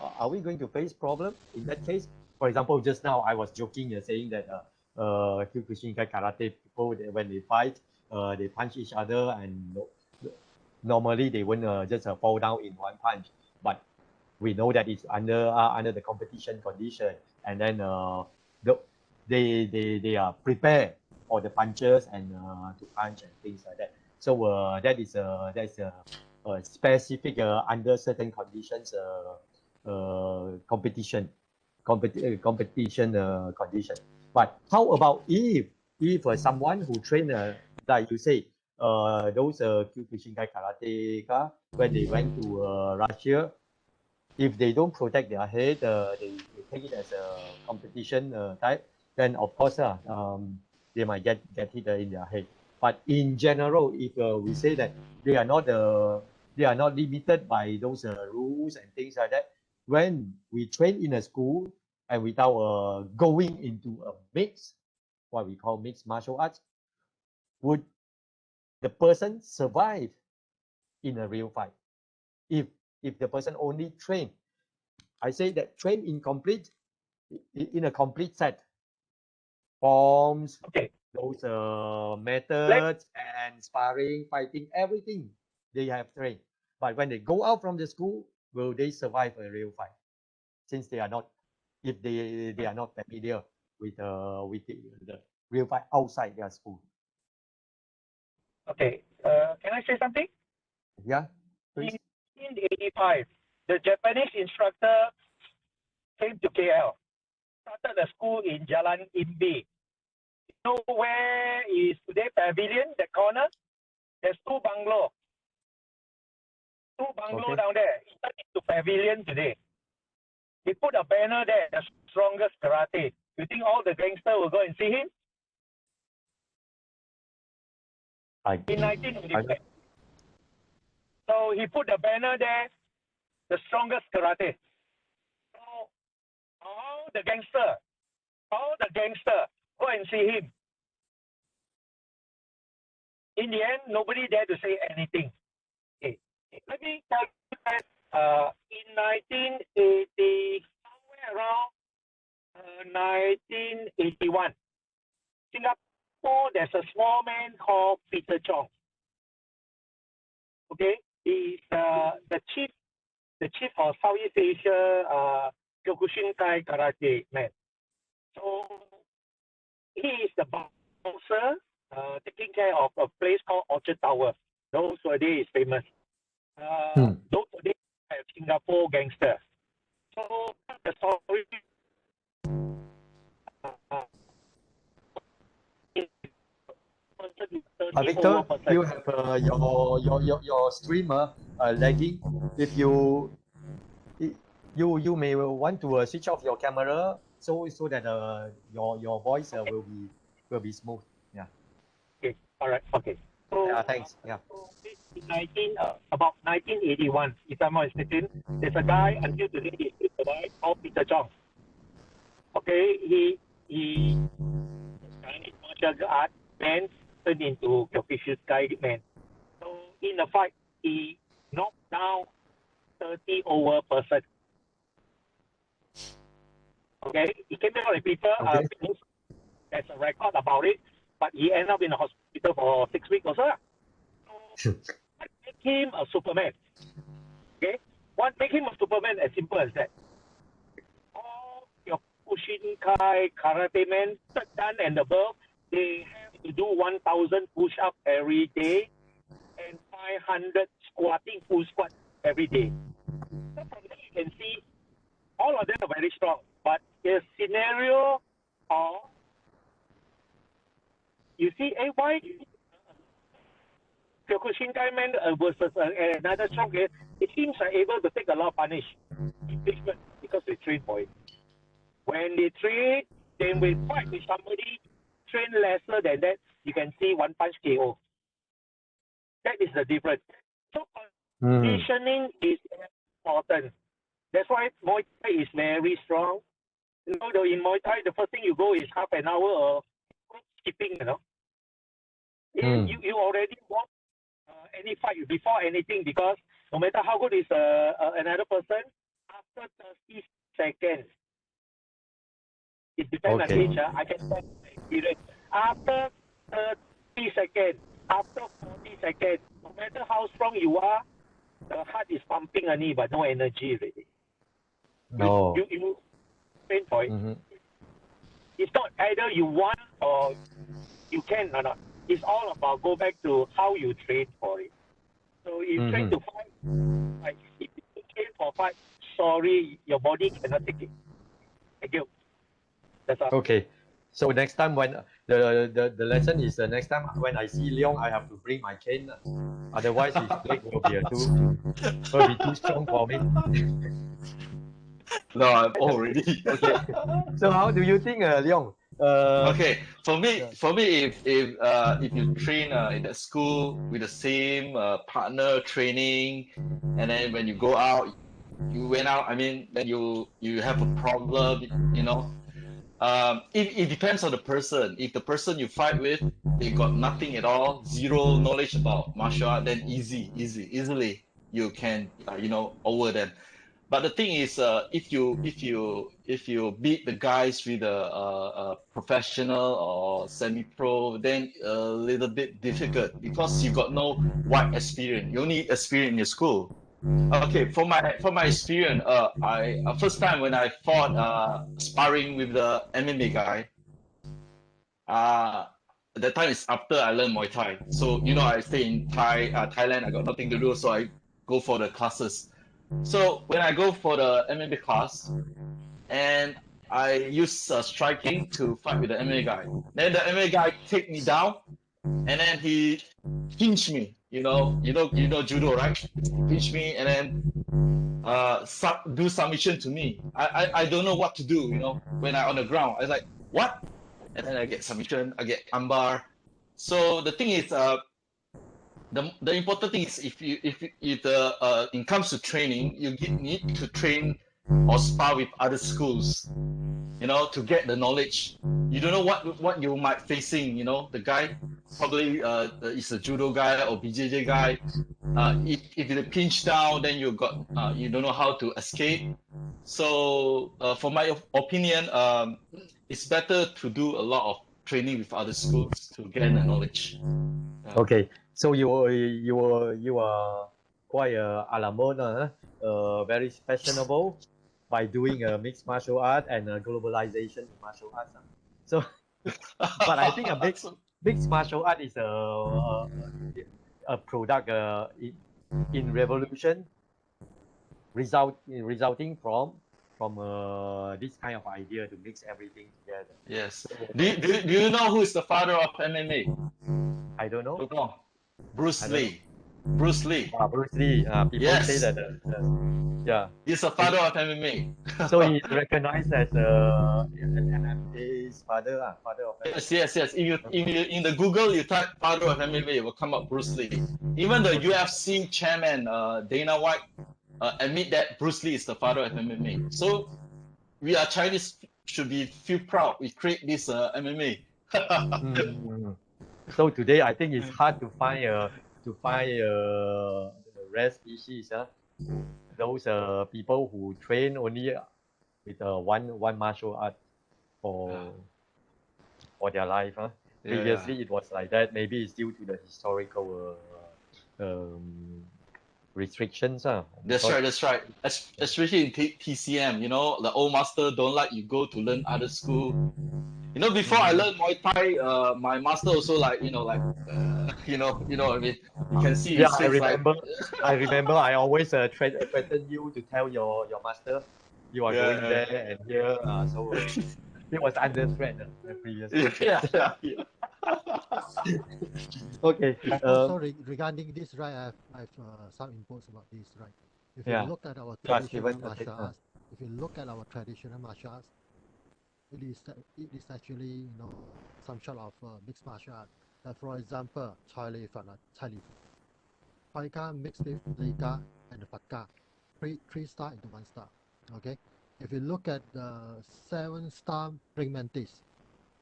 Are we going to face problem in that case? For example, just now I was joking saying that Kyokushinkai karate people, when they fight, they punch each other, and normally they won't just fall down in one punch. But we know that it's under the competition condition, and then they are prepared for the punches and to punch and things like that. So that's a specific under certain conditions competition condition. But how about if someone who train like you say those Kyokushinkai karateka, when they went to Russia, if they don't protect their head, they take it as a competition type, then of course they might get hit in their head. But in general, if we say that they are not limited by those rules and things like that, when we train in a school and without going into a what we call mixed martial arts, would the person survive in a real fight? If the person only train, I say that train in a complete set, forms, Okay. those methods and sparring, fighting, everything they have trained. But when they go out from the school, will they survive a real fight? Since they are not, if they are not familiar with the real fight outside their school. Okay. Can I say something? Yeah, please. In 1985, the Japanese instructor came to KL, started a school in Jalan Imbi. You know where is today Pavilion, the corner? There's two bungalows. Two bungalows down there. It's turned into Pavilion today. He put a banner there, the strongest karate. You think all the gangsters will go and see him? In 1985. So he put the banner there, the strongest karate. So all the gangster go and see him. In the end, nobody dared to say anything. Okay. Let me tell you that in 1980, somewhere around 1981, Singapore, there's a small man called Peter Chong. Okay, he's the chief of Southeast Asia Kyokushinkai Karate man. So he is the bouncer taking care of a place called Orchard Tower. Those were days famous. Those were days of Singapore gangster. So the story. Victor, you have your streamer lagging. If you may want to switch off your camera so that your voice will be smooth. Yeah. Okay. All right. Okay. So Yeah. Thanks. Yeah. So in about 1981, if I'm not mistaken, there's a guy until today he's still alive called Peter Chong. Okay, he Chinese martial art man turned into Kyokushinkai man. So in the fight, he knocked down 30 over person. Okay, he came out with people. Okay. There's a record about it, but he ended up in the hospital for 6 weeks or so. So what make him a Superman? Okay, what make him a Superman? As simple as that. All your Kyokushinkai karate men, third dan and above, they have to do 1,000 push-up every day and 500 squatting, full squat every day. So from there you can see all of them are very strong, but the scenario of you see, why Kyokushinkai man versus another strong guy, it seems are able to take a lot of punishment because they train for it. When they train, they will fight with somebody train lesser than that. You can see one punch KO. That is the difference. So conditioning is important. That's why Muay Thai is very strong. You know, in Muay Thai, the first thing you go is half an hour of skipping, you know. You already won any fight before anything because no matter how good is another person, after 30 seconds, it depends on age. I can tell experience. After 30 seconds, after 40 seconds, no matter how strong you are, the heart is pumping only, but no energy really. No. You train for it. It's not either you want or you can or not. It's all about go back to how you train for it. So if you train to fight, like if you train for fight, sorry, your body cannot take it. Thank you. That's all. Okay. So next time when the lesson is next time when I see Leong, I have to bring my cane. Otherwise his leg will be too strong for me. No, I'm already. Okay. So how do you think, Leong? Okay, for me, if you train in the school with the same partner training, and then when you go out, you went out. I mean, then you have a problem, you know. It depends on the person. If the person you fight with, they got nothing at all, zero knowledge about martial art, then easily you can over them. But the thing is, if you beat the guys with a professional or semi-pro, then a little bit difficult because you got no wide experience. You only experience in your school. Okay, for my experience, I first time when I fought sparring with the MMA guy, that time is after I learned Muay Thai. So I stay in Thailand. I got nothing to do, so I go for the classes. So when I go for the MMA class, and I use striking to fight with the MMA guy, then the MMA guy take me down, and then he pinched me. You know judo, right? Pinch me and then do submission to me. I don't know what to do. When I on the ground, I was like, what? And then I get submission, I get armbar. So the thing is, the important thing is if it comes to training, you need to train or spar with other schools, to get the knowledge. You don't know what you might facing. The guy probably is a judo guy or BJJ guy. If you pinch down, then you don't know how to escape. So for my opinion, it's better to do a lot of training with other schools to gain the knowledge. Okay, so you are quite a la mode, very fashionable by doing a mixed martial art and globalization in martial arts. So, but I think a mixed martial art is a product in revolution resulting from this kind of idea to mix everything together. Yes. Do you know who is the father of MMA? I don't know. Bruce Lee. Bruce Lee. People Yes. say that. Yeah. He's the father of MMA. So he's recognized as MMA's father of MMA. Yes. If you in the Google you type father of MMA, it will come up Bruce Lee. Even the UFC chairman Dana White admit that Bruce Lee is the father of MMA. So we are Chinese should feel proud. We create this MMA. So today I think it's hard to find rare species. Those people who train only with one martial art for their life. Previously it was like that. Maybe it's due to the historical restrictions. That's right. Especially in TCM, the old master don't like you go to learn other school. Before I learned Muay Thai, my master also what I mean. You can see. Yeah, I remember. I always threaten you to tell your master you are going there and here. So it was under threat previously. Yeah. Okay. Sorry, regarding this, right? I have some inputs about this, right? If you look at our traditional martial arts, it is actually some sort of mixed martial art. For example, Chai Li Ka mixed with Liga and the Fakka, three star into 1 star. Okay. If you look at the 7-star Bring Mantis,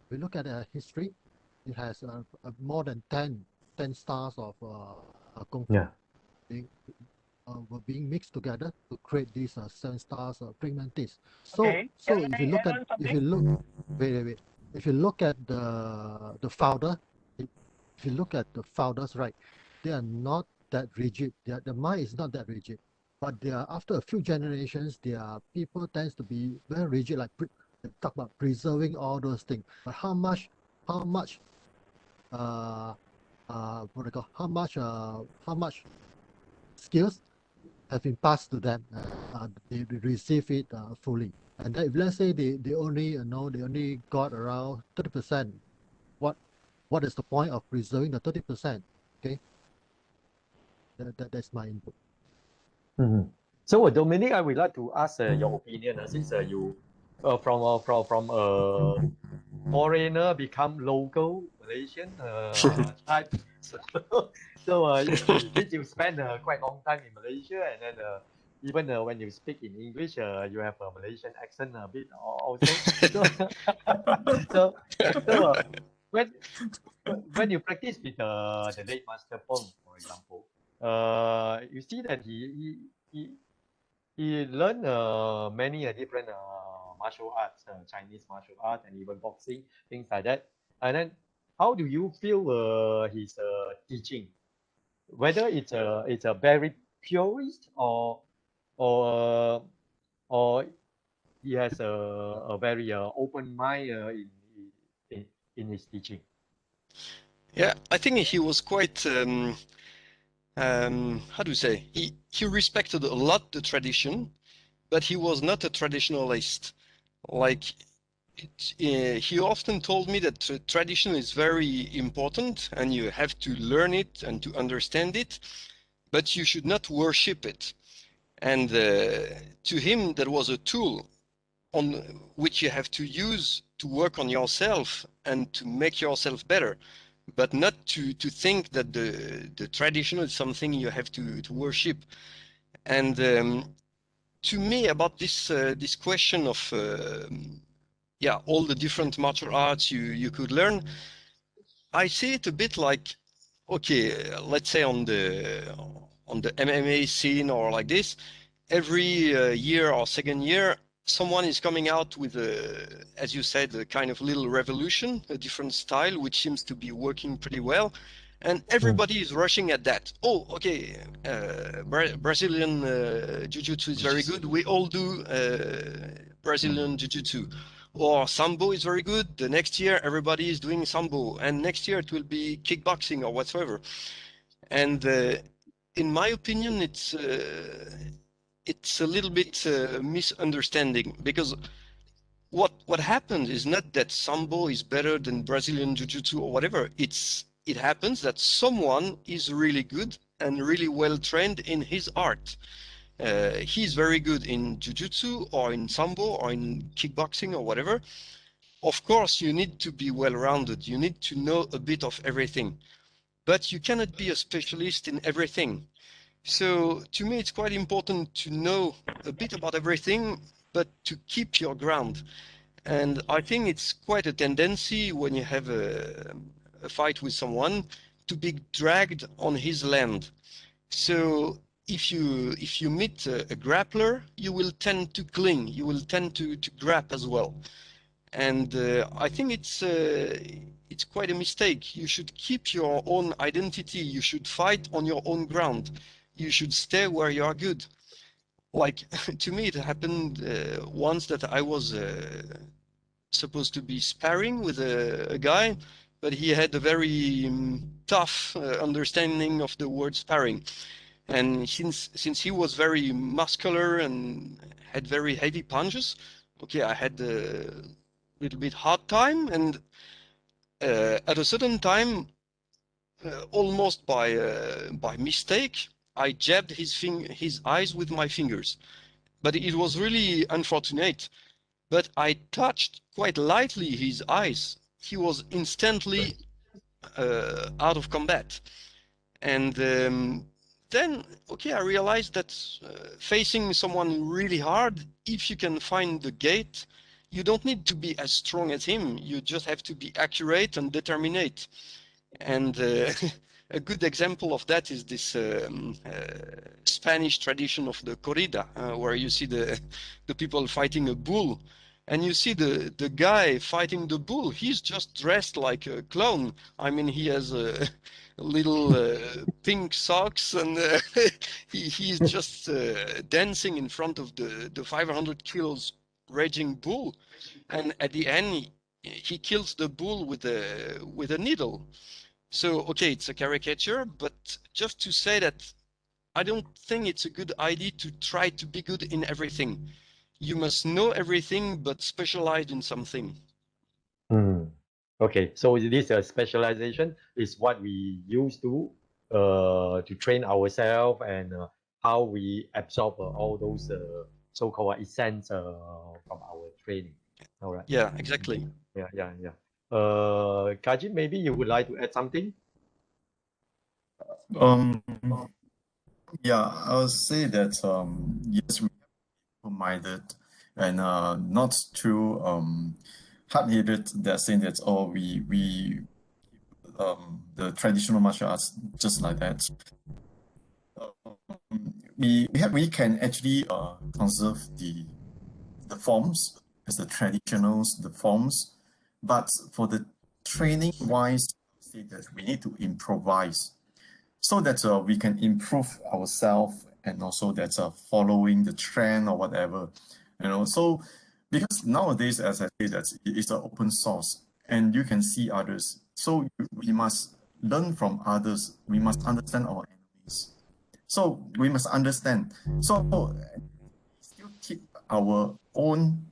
we look at the history. It has more than 10 stars of Kung Fu were being mixed together to create these 7 stars Bring Mantis. So if you look at the founder, if you look at the founders, right, they are not that rigid. The mind is not that rigid, but they are, after a few generations, their people tends to be very rigid. Like they talk about preserving all those things, but how much skills have been passed to them, they receive it fully. And then if let's say they only got around 30%, what is the point of preserving the 30%? Okay, that's my input. So Dominic, I would like to ask your opinion since you from foreigner become local Malaysian type. So you spend quite long time in Malaysia, and then even when you speak in English, you have a Malaysian accent a bit also. So when you practice with the late Master Pong, for example, you see that he learned many different martial arts, Chinese martial art, and even boxing, things like that. And then, how do you feel his teaching? Whether it's a very purist or he has a very open mind in his teaching. Yeah, I think he was quite how do you say? He respected a lot the tradition, but he was not a traditionalist. Like he often told me that tradition is very important and you have to learn it and to understand it, but you should not worship it. And to him, that was a tool on which you have to use to work on yourself and to make yourself better, but not to think that the traditional is something you have to worship. And to me, about this question of all the different martial arts you could learn, I see it a bit like, okay, let's say on the MMA scene or like this, every year or second year, someone is coming out with a, as you said, a kind of little revolution, a different style, which seems to be working pretty well. And everybody is rushing at that. Oh, okay, Brazilian Jiu-Jitsu is very good. We all do Brazilian Jiu-Jitsu. Or Sambo is very good. The next year, everybody is doing Sambo. And next year, it will be kickboxing or whatsoever. And in my opinion, it's a little bit misunderstanding, because what happened is not that Sambo is better than Brazilian Jiu-Jitsu or whatever. It happens that someone is really good and really well trained in his art. He's very good in Jiu-Jitsu or in Sambo or in kickboxing or whatever. Of course, you need to be well-rounded. You need to know a bit of everything, but you cannot be a specialist in everything. So to me, it's quite important to know a bit about everything, but to keep your ground. And I think it's quite a tendency when you have a fight with someone to be dragged on his land. So if you meet a grappler, you will tend to cling, you will tend to grab as well. And I think it's quite a mistake. You should keep your own identity. You should fight on your own ground. You should stay where you are good. Like, to me, it happened once that I was supposed to be sparring with a guy, but he had a very tough understanding of the word sparring. And since he was very muscular and had very heavy punches, okay, I had a little bit hard time. And at a certain time, almost by mistake, I jabbed his eyes with my fingers. But it was really unfortunate. But I touched quite lightly his eyes. He was instantly out of combat. And then, okay, I realized that facing someone really hard, if you can find the gate, you don't need to be as strong as him. You just have to be accurate and determinate. And a good example of that is this Spanish tradition of the corrida, where you see the people fighting a bull. And you see the guy fighting the bull, he's just dressed like a clown. I mean, he has little pink socks, and he's just dancing in front of the 500 kilos raging bull. And at the end, he kills the bull with a needle. So, okay, it's a caricature, but just to say that I don't think it's a good idea to try to be good in everything. You must know everything, but specialize in something. Okay, so this specialization is what we use to train ourselves, and how we absorb all those so-called essence from our training. All right. Yeah, exactly. Yeah. Kajit, maybe you would like to add something? Yeah, I would say that yes, we are minded and not too hard-headed. They're saying that we the traditional martial arts just like that. We can actually conserve the forms as the traditionals, the forms, but for the training wise, say that we need to improvise so that we can improve ourselves, and also that following the trend or whatever, so because nowadays, as I say, that it's an open source and you can see others, so we must learn from others. We must understand our enemies, so we must understand, so still keep our own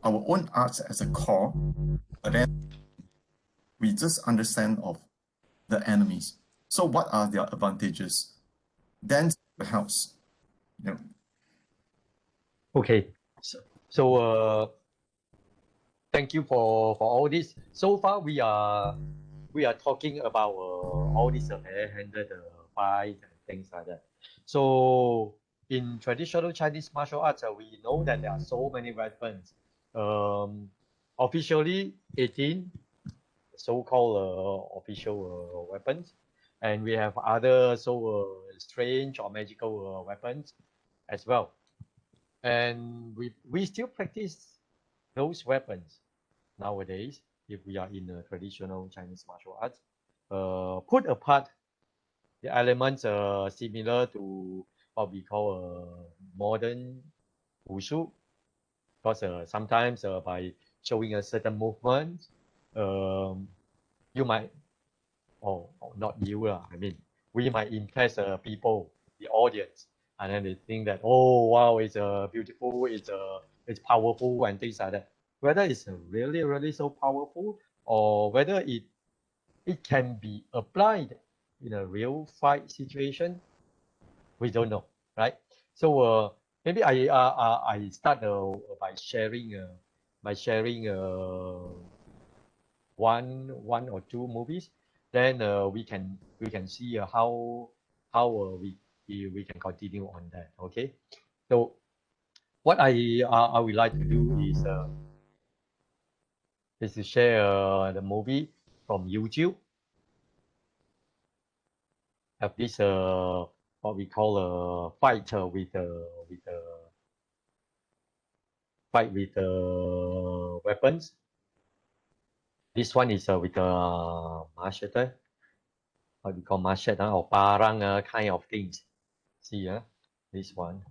our own arts as a core, but then we just understand of the enemies. So what are their advantages? Then it helps. You know, Okay, so thank you for all this. So far, we are talking about all these bare-handed fight and things like that. So in traditional Chinese martial arts, we know that there are so many weapons. Officially 18 so-called official weapons, and we have other strange or magical weapons as well. And we still practice those weapons nowadays if we are in traditional Chinese martial arts. Put apart the elements similar to what we call modern wushu, because sometimes by showing a certain movement, you might, or not you, I mean, we might impress people, the audience, and then they think that, oh wow, it's beautiful, it's powerful and things like that. Whether it's really so powerful, or whether it can be applied in a real fight situation, we don't know, right? So maybe I start by sharing one or two movies. Then we can see how we can continue on that. Okay. So what I would like to do is to share the movie from YouTube. Have this what we call a fight with weapons. This one is with machete, what we call machete or parang kind of things. See, this one.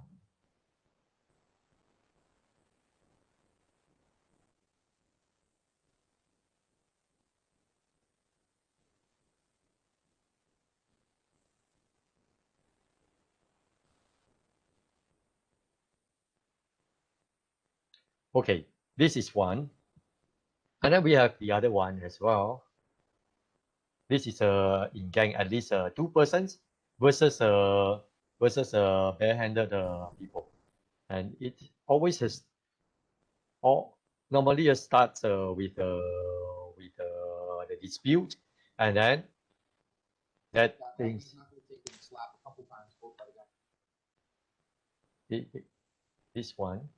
Okay, this is one. And then we have the other one as well. This is in gang, at least 2 persons versus bare-handed people, and it always has normally starts with the dispute, and then that things. This one.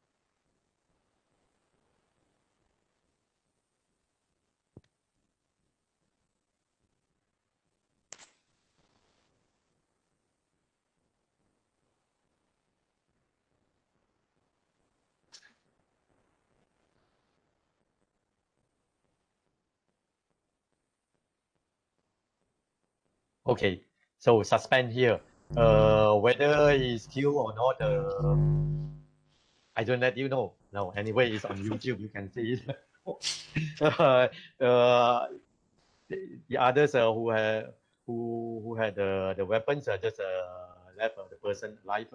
Okay, so suspend here. Whether he's killed or not, I don't let you know. No, anyway, it's on YouTube. You can see it. The others who had the weapons just left the person alive.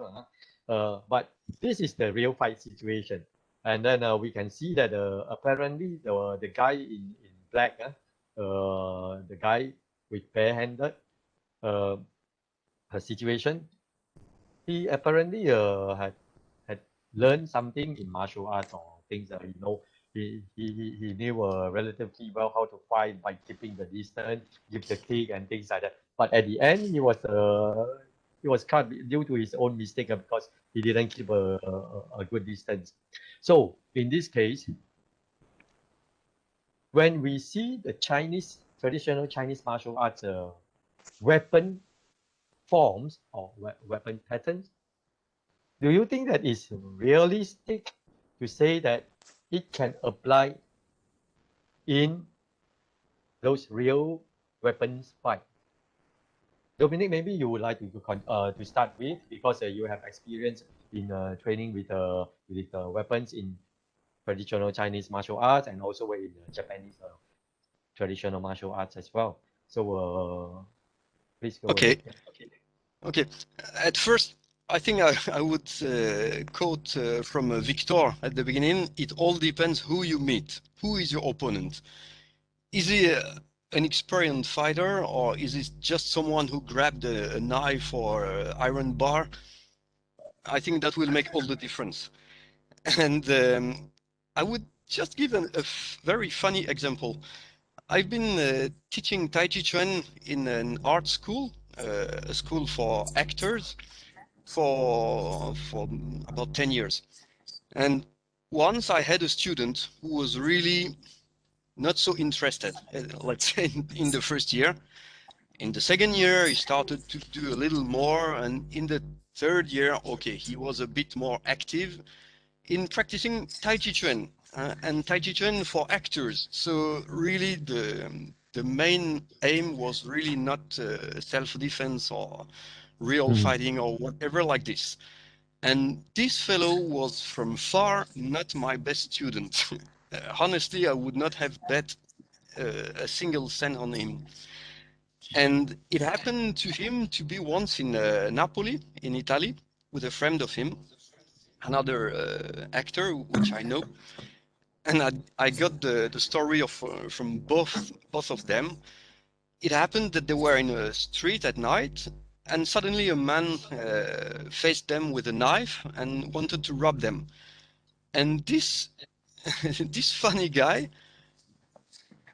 But this is the real fight situation, and then we can see that apparently the guy in black, the guy with bare-handed situation, he apparently had learned something in martial arts or things that he knew relatively well how to fight by keeping the distance, give the kick and things like that. But at the end, he was cut due to his own mistake because he didn't keep a good distance. So in this case, when we see the traditional Chinese martial arts weapon forms or weapon patterns, do you think that it's realistic to say that it can apply in those real weapons fight? Dominic, maybe you would like to start with, because you have experience in training with weapons in traditional Chinese martial arts and also in Japanese traditional martial arts as well. So please go Okay. ahead. Okay. At first, I think I would quote from Victor at the beginning. It all depends who you meet. Who is your opponent? Is he an experienced fighter, or is it just someone who grabbed a knife or iron bar? I think that will make all the difference. And I would just give a very funny example. I've been teaching Tai Chi Chuan in an art school, a school for actors, for about 10 years. And once I had a student who was really not so interested, let's say in the first year. In the second year, he started to do a little more. And in the third year, okay, he was a bit more active in practicing Tai Chi Chuan and Tai Chi Chuan for actors. So really the main aim was really not self-defense or real fighting or whatever like this. And this fellow was from far not my best student. Honestly, I would not have bet a single cent on him. And it happened to him to be once in Napoli, in Italy, with a friend of him, another actor, which I know. And I got the story of from both of them. It happened that they were in a street at night, and suddenly a man faced them with a knife and wanted to rob them. And this this funny guy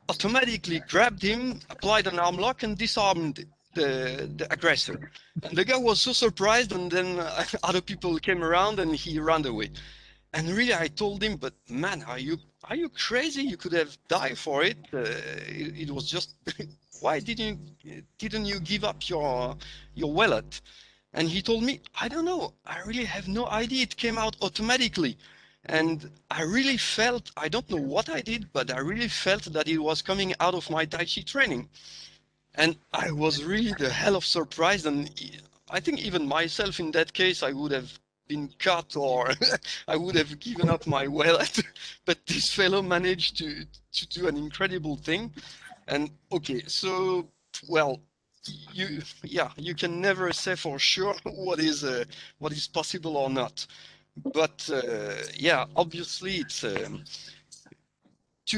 automatically grabbed him, applied an arm lock, and disarmed the aggressor. And the guy was so surprised, and then other people came around, and he ran away. And really, I told him, but man, are you crazy? You could have died for it. It was just why didn't you give up your wallet? And he told me, I don't know. I really have no idea. It came out automatically. And I really felt, I don't know what I did, but I really felt that it was coming out of my Tai Chi training. And I was really the hell of surprised. And I think even myself in that case, I would have been cut or I would have given up my wallet. But this fellow managed to do an incredible thing. And okay, so, well, you can never say for sure what is possible or not. But yeah, obviously it's to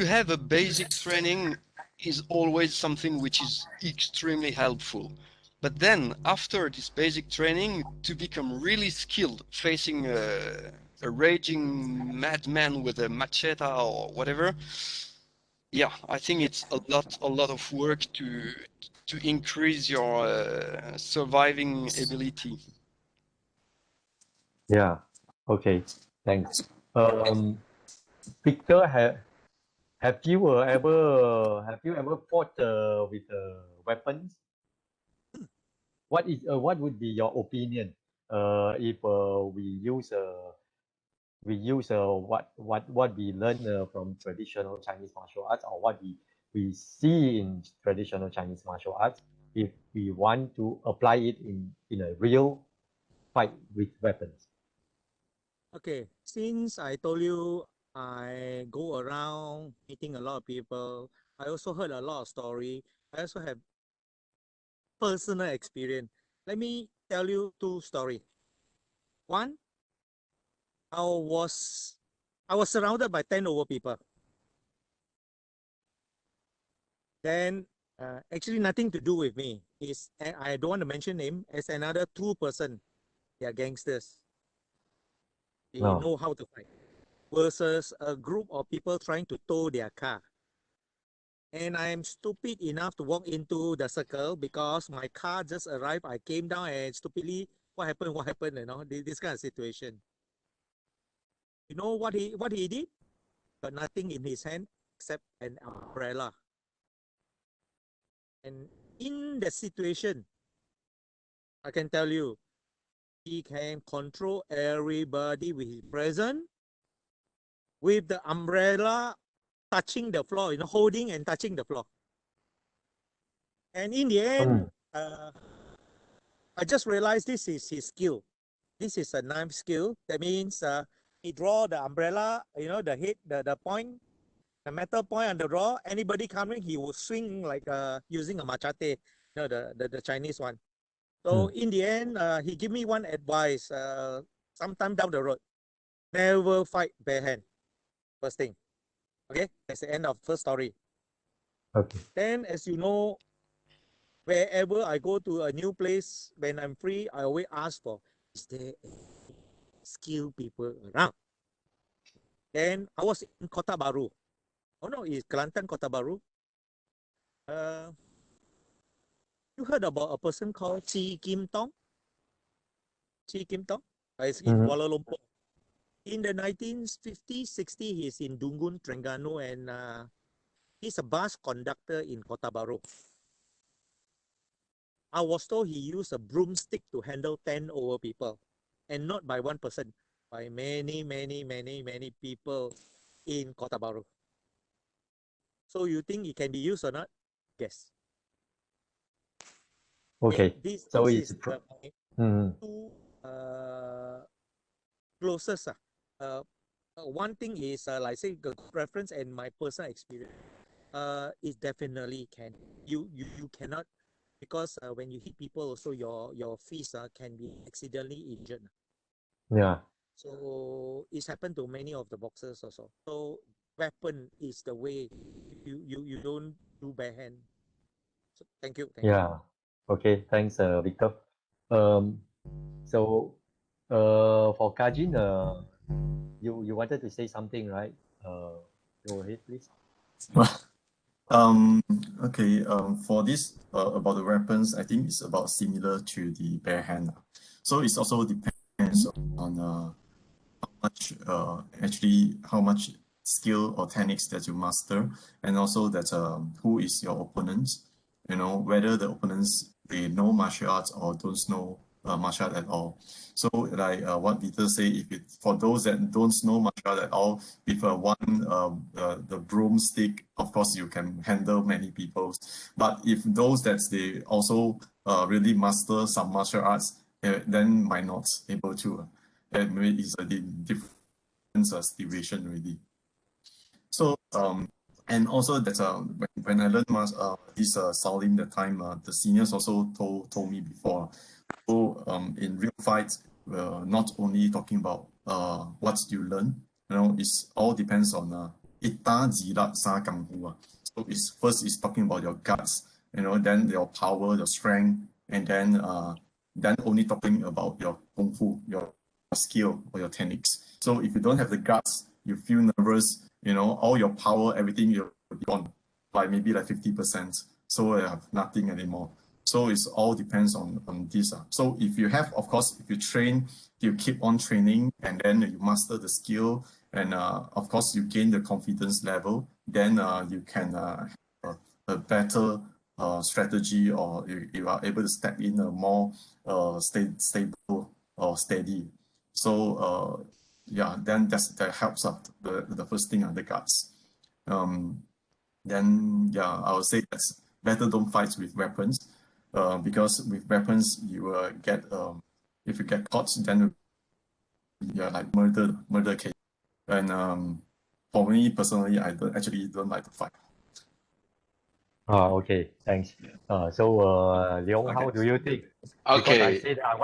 have a basic training is always something which is extremely helpful. But then after this basic training, to become really skilled facing a raging madman with a machete or whatever, yeah, I think it's a lot of work to increase your surviving ability. Yeah. Okay. Thanks. Victor, have you ever fought with weapons? What would be your opinion if we use what we learn from traditional Chinese martial arts, or what we see in traditional Chinese martial arts, if we want to apply it in a real fight with weapons? Okay, since I told you I go around meeting a lot of people, I also heard a lot of story. I also have personal experience. Let me tell you two stories. One, I was surrounded by 10 over people. Then actually nothing to do with me. I don't want to mention name. It's another 2%. They are gangsters. They know how to fight. Versus a group of people trying to tow their car. And I'm stupid enough to walk into the circle because my car just arrived. I came down and stupidly, what happened, you know, this kind of situation. You know what he did? Got nothing in his hand except an umbrella. And in the situation, I can tell you, he can control everybody with his presence, with the umbrella touching the floor, you know, holding and touching the floor. And in the end, I just realized this is his skill. This is a knife skill. That means he draw the umbrella, you know, the head, the point, the metal point on the draw. Anybody coming, he will swing like using a machete, you know, the Chinese one. So in the end, he gave me one advice. Sometime down the road, never fight bare hand. First thing. Okay, that's the end of first story. Okay. Then, as you know, wherever I go to a new place, when I'm free, I always ask for, is there skilled people around? Then I was in Kota Baru. Oh no, it's Kelantan, Kota Baru. You heard about a person called Chi Kim Tong? Chi Kim Tong? It's in Kuala Lumpur. In the 1950s, 60s, he's in Dungun, Terengganu, and he's a bus conductor in Kota Baru. I was told he used a broomstick to handle 10 over people, and not by one person, by many people in Kota Baru. So you think it can be used or not? Yes. Okay. This So is it's the two closest. One thing is like say the preference and my personal experience. It definitely can. You cannot, because when you hit people, also your feet can be accidentally injured. Yeah. So it's happened to many of the boxers also. So weapon is the way. You don't do bare hand. So, thank you. Yeah. Okay. Thanks, Victor. So, for Kajin, you wanted to say something, right? Go ahead, please. Okay, for this about the weapons, I think it's about similar to the bare hand. So it's also depends on how much how much skill or techniques that you master, and also that who is your opponent, you know, whether the opponents they know martial arts or don't know martial art at all. So like what Peter say, if it for those that don't know martial art at all, with the broomstick, of course you can handle many people. But if those that they also really master some martial arts, then might not able to. Maybe it's a different situation already. So and also that when I learned this Shaolin that time, the seniors also told me before. So in real fights, not only talking about what you learn, you know, it's all depends on ita jilat sa kang hu. So it's first is talking about your guts, you know, then your power, your strength, and then only talking about your kung fu, your skill or your techniques. So if you don't have the guts, you feel nervous, you know, all your power, everything you're gone by maybe like 50%. So you have nothing anymore. So it's all depends on this. So if you have, of course, if you train, you keep on training, and then you master the skill, and of course you gain the confidence level, then you can have a better strategy, or you are able to step in a more stable or steady. So yeah, then that helps out the first thing on the guts. Then yeah, I would say that's better don't fight with weapons, because with weapons you will get if you get caught, then you're like murder case. And for me personally, I don't like to fight. Okay, thanks. Leong, how do you think? Because I Okay. said I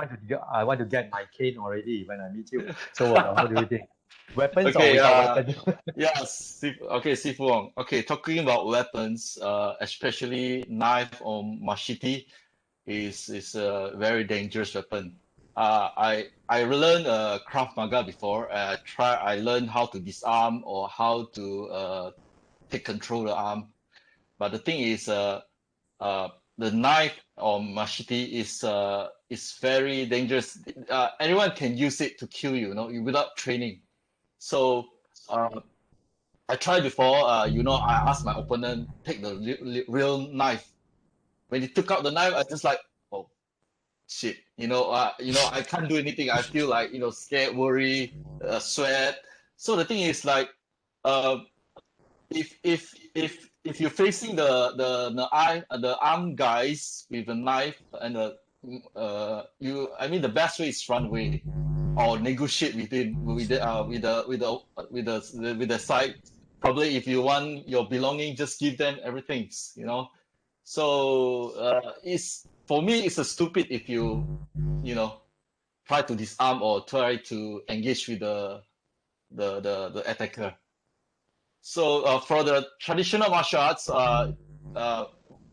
want to get my cane already when I meet you. So how do you think? Weapons or Okay. without weapons? Yes. Okay, Sifu Wong. Okay, talking about weapons, especially knife or machete, is a very dangerous weapon. I learned Krav Maga before. I learned how to disarm or how to take control of the arm. But the thing is, the knife or machete is very dangerous. Anyone can use it to kill you, you know, without training. So I tried before. You know, I asked my opponent take the real knife. When he took out the knife, I just like, oh shit, you know, I can't do anything. I feel like, you know, scared, worry, sweat. So the thing is like, uh, if you're facing the armed guys with a knife and the best way is run away or negotiate with the side. Probably if you want your belonging, just give them everything, you know. So for me, it's a stupid if you know, try to disarm or try to engage with the attacker. So for the traditional martial arts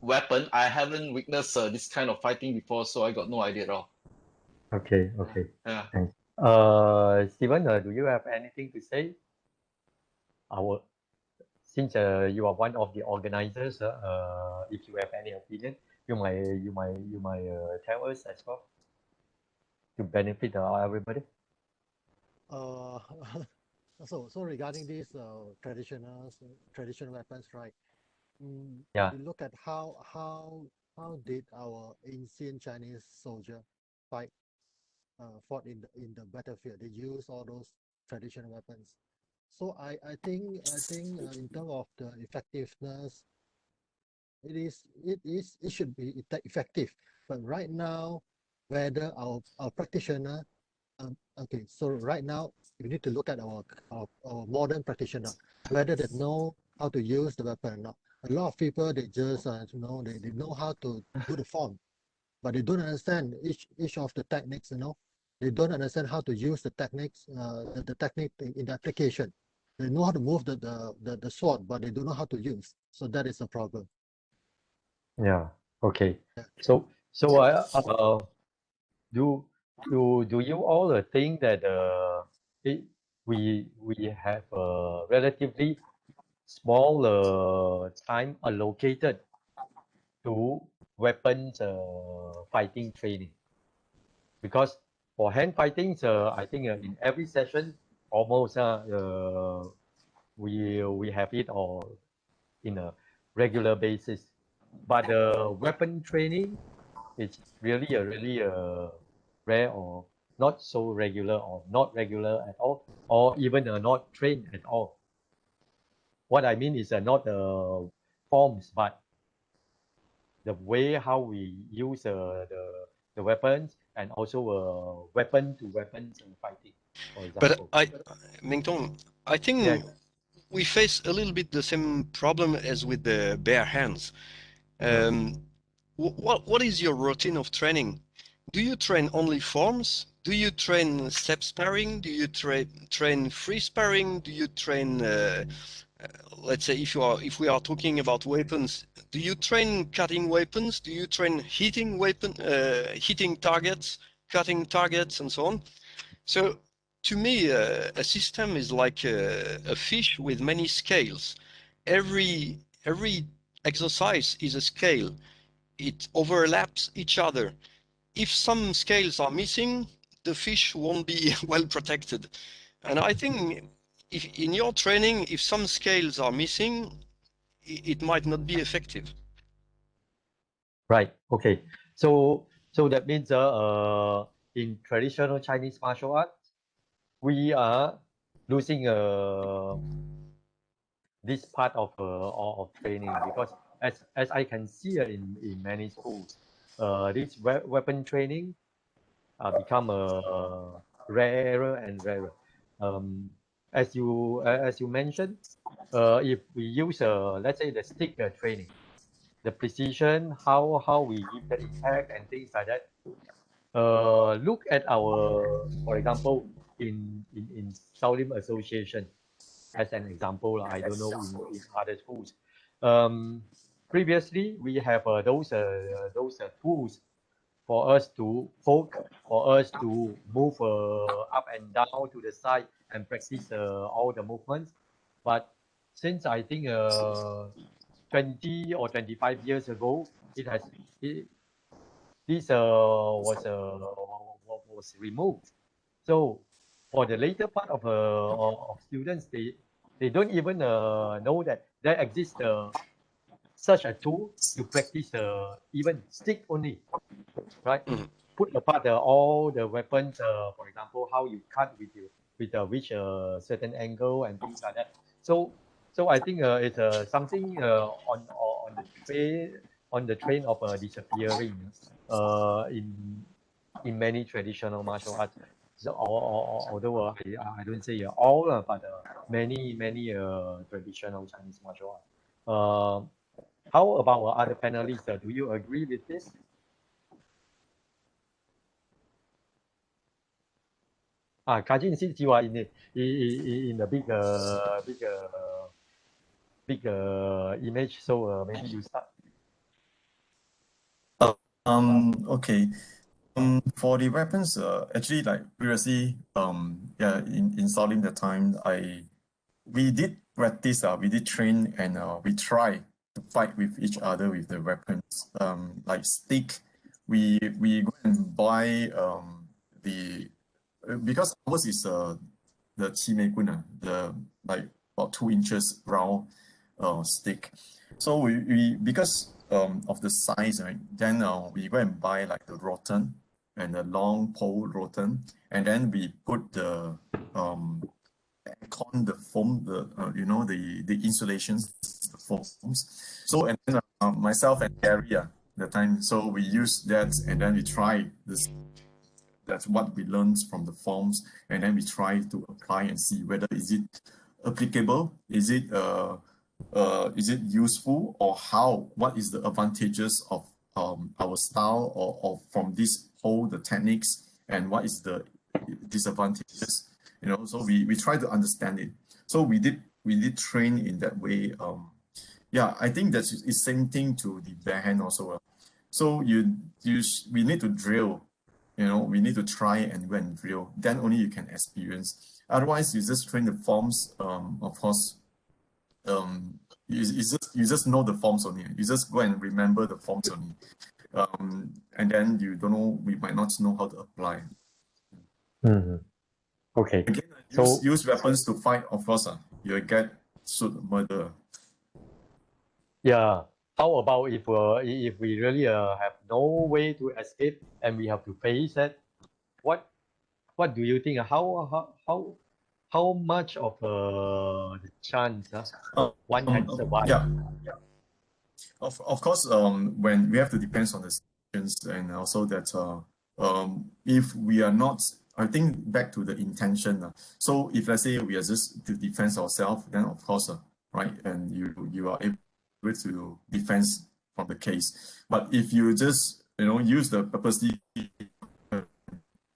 weapon, I haven't witnessed this kind of fighting before, so I got no idea at all. Okay, okay. Yeah. Thanks. Steven, do you have anything to say? Since you are one of the organizers, if you have any opinion, you might tell us as well to benefit everybody. Uh, so regarding these traditional weapons, right? Yeah. We look at how did our ancient Chinese soldier fought in the battlefield. They use all those traditional weapons. So I think in terms of the effectiveness, it should be effective. But right now, whether our practitioner, okay, so right now we need to look at our modern practitioner, whether they know how to use the weapon or not. A lot of people, they just they know how to do the form, but they don't understand each of the techniques. They don't understand how to use the techniques, the technique in the application. They know how to move the sword, but they don't know how to use. So that is a problem. Yeah. Okay. Yeah. So do you all think that we have a relatively small time allocated to weapons fighting training? Because for hand fighting, I think in every session almost we have it or in a regular basis. But weapon training is really rare or not so regular or not regular at all, or even not trained at all. What I mean is not the forms, but the way how we use the weapons and also weapon to weapons fighting, for example. But Mingtong, I think Yeah. we face a little bit the same problem as with the bare hands. What is your routine of training? Do you train only forms? Do you train step sparring? Do you train free sparring? Do you train, let's say, if we are talking about weapons, do you train cutting weapons? Do you train hitting hitting targets, cutting targets, and so on? So to me, a system is like a fish with many scales. Every exercise is a scale. It overlaps each other. If some scales are missing, the fish won't be well protected. And I think if in your training, if some scales are missing, it might not be effective. Right. Okay. So that means in traditional Chinese martial arts, we are losing this part of training, because as I can see in many schools, this weapon training become rarer and rarer. As you mentioned, if we use let's say the stick training, the precision, how we give the impact and things like that. Look at our, for example, in Shaolin Association, as an example. I don't know in other schools. Previously, we have those tools for us to poke, for us to move up and down to the side and practice all the movements. But since I think 20 or 25 years ago, this was removed. So for the later part of students, they don't even know that there exists such a tool to practice even stick only, right? Mhm. Put apart all the weapons, for example, how you cut with which certain angle and things like that. So I think it's something on the train of disappearing in many traditional martial arts. So, although I don't say all, but many traditional Chinese martial arts. How about other panelists? Do you agree with this? Kajin, since you are in the big image, so maybe you start. Okay. For the weapons, actually, like previously, yeah, in Salim that time, we did practice, we did train, and we try to fight with each other with the weapons. Like stick, we go and buy because ours is the Qimei the like about 2 inches round stick. So we because of the size, right? Then we go and buy like the rotten and the long pole rotten, and then we put the aircon, the foam, the insulations, the foams. So and then myself and Gary, the time, so we use that and then we try this. That's what we learned from the forms, and then we try to apply and see whether is it applicable, is it useful, or what is the advantages of our style or from this whole the techniques, and what is the disadvantages, so we try to understand it. So we did train in that way. Yeah, I think that's the same thing to the bare hand also. So we need to drill, we need to try and go and drill, then only you can experience. Otherwise you just train the forms, of course, you just know the forms only. You just go and remember the forms only. And then you don't know, we might not know how to apply. Okay. Again, use weapons to fight, of course, you'll get shoot murder. Yeah. How about if we really have no way to escape and we have to face it? What do you think? How much of the chance one can survive? Yeah. Of course, when we have to depend on the situations, and also that if we are not, I think back to the intention. So if let's say we are just to defend ourselves, then of course, right, and you are able to defend from the case. But if you just use the purposely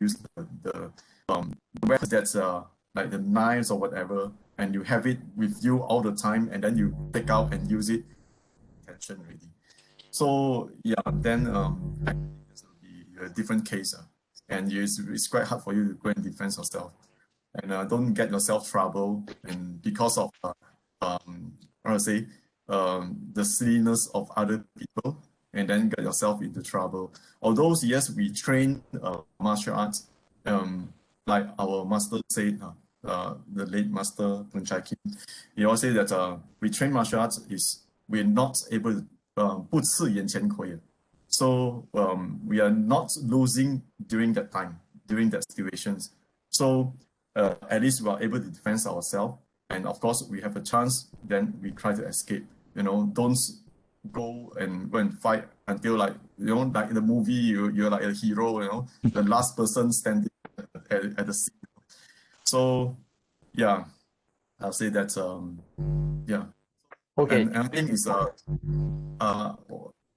use the weapons that's like the knives or whatever, and you have it with you all the time, and then you take out and use it, intention already. So yeah, then I think this will be a different case, and it's quite hard for you to go and defend yourself, and don't get yourself trouble, and because of I would say the silliness of other people, and then get yourself into trouble. Although yes, we train martial arts, like our master said, the late master Pun Chai Kim, he always say that we train martial arts is we're not able to 不刺眼前亏. So we are not losing during that time, during that situations. So at least we are able to defend ourselves, and of course we have a chance. Then we try to escape. Don't go and fight until like like in the movie you're like a hero. The last person standing at the scene. So yeah, I'll say that yeah. Okay. And I think it's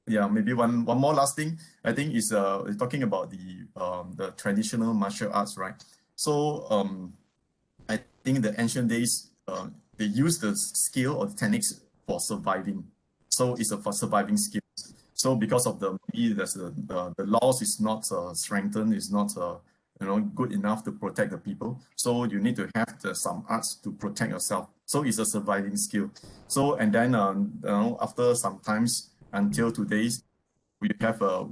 yeah, maybe one more last thing. I think is talking about the traditional martial arts, right? So I think the ancient days they use the skill or the techniques for surviving. So it's for surviving skills. So because of maybe the laws is not strengthened, is not good enough to protect the people. So you need to have some arts to protect yourself. So it's a surviving skill. So and then after some times until today, we are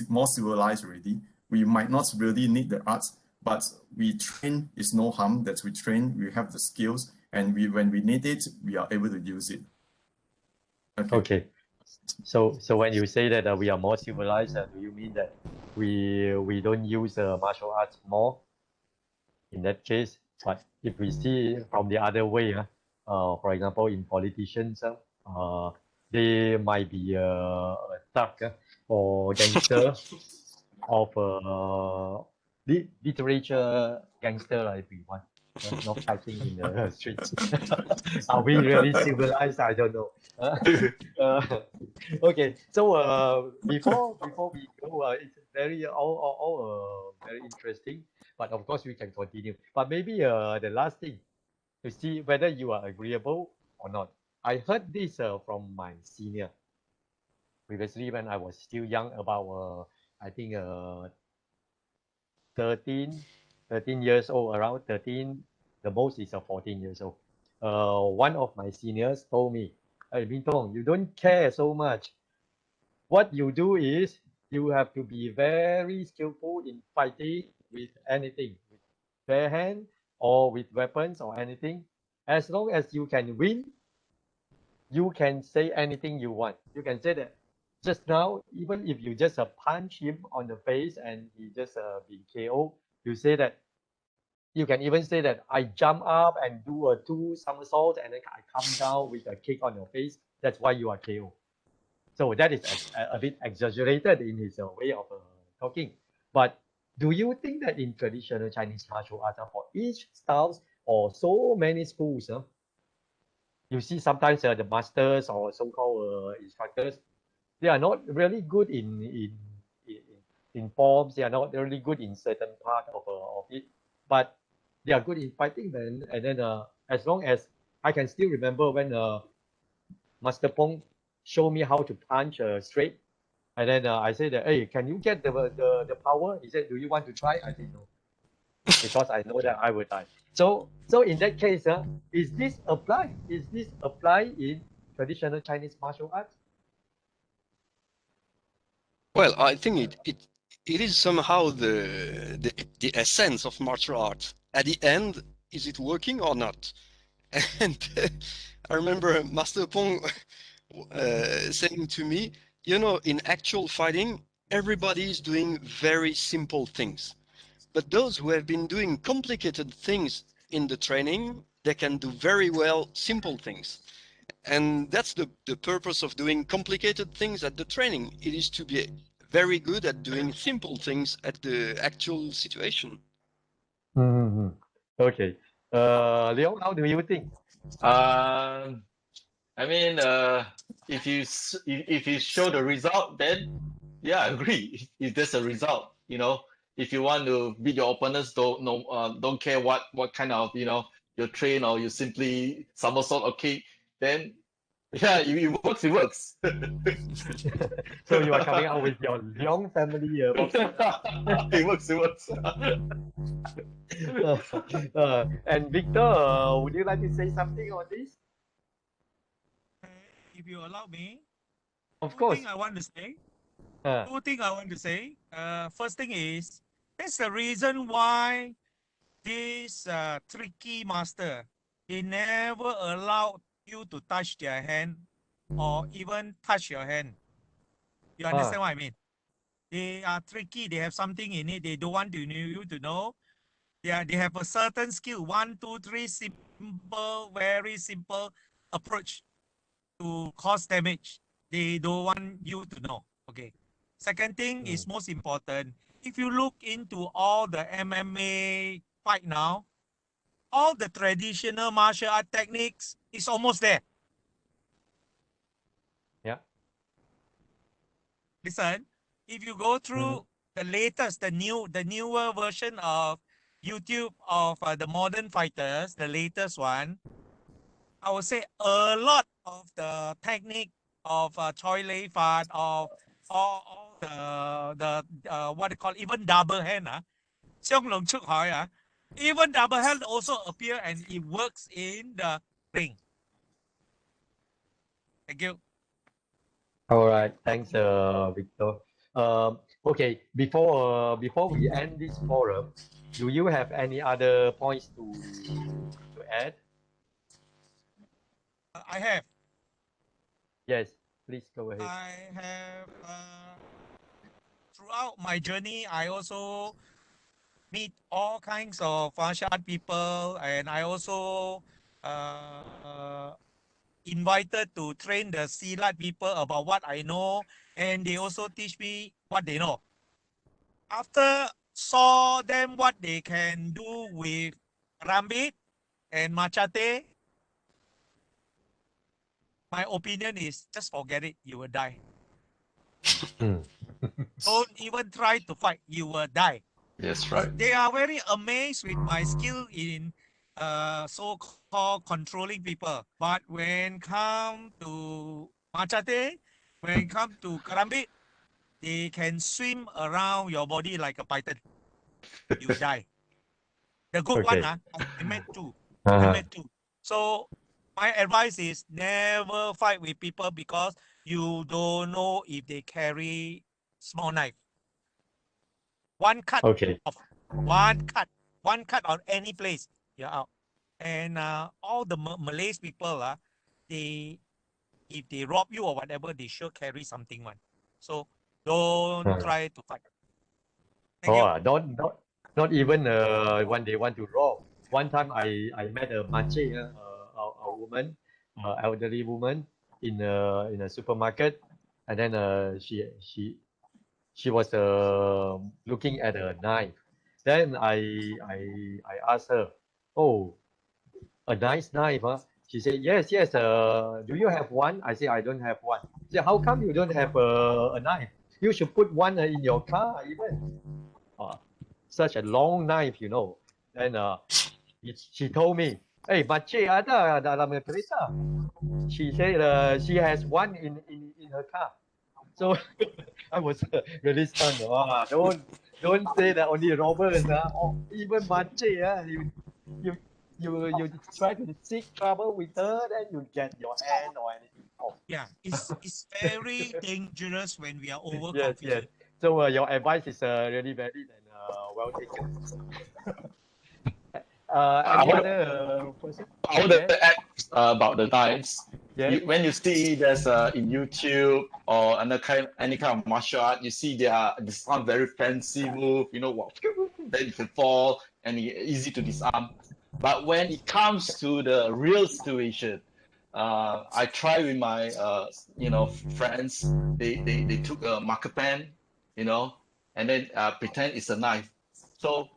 more civilized already. We might not really need the arts, but we train. It's no harm that we train. We have the skills, and when we need it, we are able to use it. Okay. So when you say that we are more civilized, do you mean that we don't use martial arts more in that case? But if we see from the other way, for example, in politicians, they might be a thug or gangster of literature gangster, if we want. Not fighting in the streets. Are we really civilized? I don't know. Okay, so before we go, it's very all very interesting. But of course, we can continue. But maybe the last thing to see whether you are agreeable or not. I heard this from my senior previously when I was still young, about I think 13, 13 years old, around 13. The most is 14 years old. One of my seniors told me, "Hey, Bing Tong, you don't care so much. What you do is you have to be very skillful in fighting with anything, with bare hand or with weapons or anything. As long as you can win, you can say anything you want. You can say that just now, even if you just punch him on the face and he just be KO, you say that you can even say that I jump up and do a 2 somersaults and then I come down with a kick on your face. That's why you are KO." So that is a bit exaggerated in his way of talking. But do you think that in traditional Chinese martial arts, for each styles or so many schools, you see sometimes the masters or so-called instructors, they are not really good in forms. They are not really good in certain part of it, but they are good in fighting. Then and then as long as I can still remember when Master Pong showed me how to punch straight, and then I said that, "Hey, can you get the power?" He said, "Do you want to try?" I said no, because I know that I will die. So in that case, is this apply? Is this apply in traditional Chinese martial arts? Well, I think it is somehow the essence of martial arts. At the end, is it working or not? And I remember Master Pong saying to me, you know, in actual fighting, everybody is doing very simple things. But those who have been doing complicated things in the training, they can do very well simple things. And that's the purpose of doing complicated things at the training. It is to be very good at doing simple things at the actual situation. Mm-hmm. Okay. Leon, how do you think? I mean, if you show the result, then yeah, I agree. If there's a result, if you want to beat your opponents, don't care what kind of you train or you simply somersault or kick, then yeah, it works. It works. So you are coming out with your Leong family boxing. It works. It works. And Victor, would you like to say something on this? If you allow me, Of two course. things I want to say. Uh, Two things I want to say. First thing is, that's the reason why this tricky master, he never allowed you to touch their hand or even touch your hand. You understand what I mean? They are tricky. They have something in it. They don't want you to know. They have a certain skill. 1, 2, 3, simple, very simple approach to cause damage. They don't want you to know. Okay. Second thing is most important. If you look into all the MMA fight now, all the traditional martial art techniques is almost there. yeah. Listen, if you go through the latest, the newer version of YouTube of the modern fighters, the latest one, I would say a lot of the technique of Choi Lei Fat, of all the what they call even double hand, Xiong Long Chuk Hoi, even double hand also appear and it works in the ring. Thank you. All right. Thanks, Victor. Okay. Before we end this forum, do you have any other points to add? I have. Yes. Please go ahead. I have throughout my journey, I also meet all kinds of martial art people, and I also invited to train the Silat people about what I know, and they also teach me what they know. After saw them what they can do with Rambit and Machete, my opinion is just forget it, you will die. Don't even try to fight, you will die. Yes, right. They are very amazed with my skill in so-called controlling people. But when come to Machate, when come to Karambit, they can swim around your body like a python. You die. The good one, Okay. I met two. Uh-huh. I met two. So my advice is never fight with people because you don't know if they carry small knife. One cut Okay. of one cut on any place, you're out. And all the Malays people, they if they rob you or whatever, they sure carry something one. So don't Uh-huh. try to fight. Thank you. Not even when they want to rob. One time I met a mache, a woman, elderly woman in a supermarket, and then she was looking at a knife. Then I asked her, "Oh, a nice knife, huh?" She said, "Yes, yes. Do you have one?" I said, "I don't have one." She said, "How come you don't have a knife? You should put one in your car even." Such a long knife, you know. Then she told me, "Hey, makcik ada dalam kereta." She said she has one in her car. So I was really stunned. Don't say that only robbers, or even makcik, you try to seek trouble with her, then you get your hand or anything off. Yeah, it's very dangerous when we are Yes, overconfident. yes. So your advice is really valid and well taken. Any other person? I want to Yes, add about the knives. yes. When you see there's in YouTube or any kind of martial art, you see there's some very fancy move, you know, then you can fall and easy to disarm. But when it comes to the real situation, I try with my friends. They took a marker pen, you know, and then pretend it's a knife. So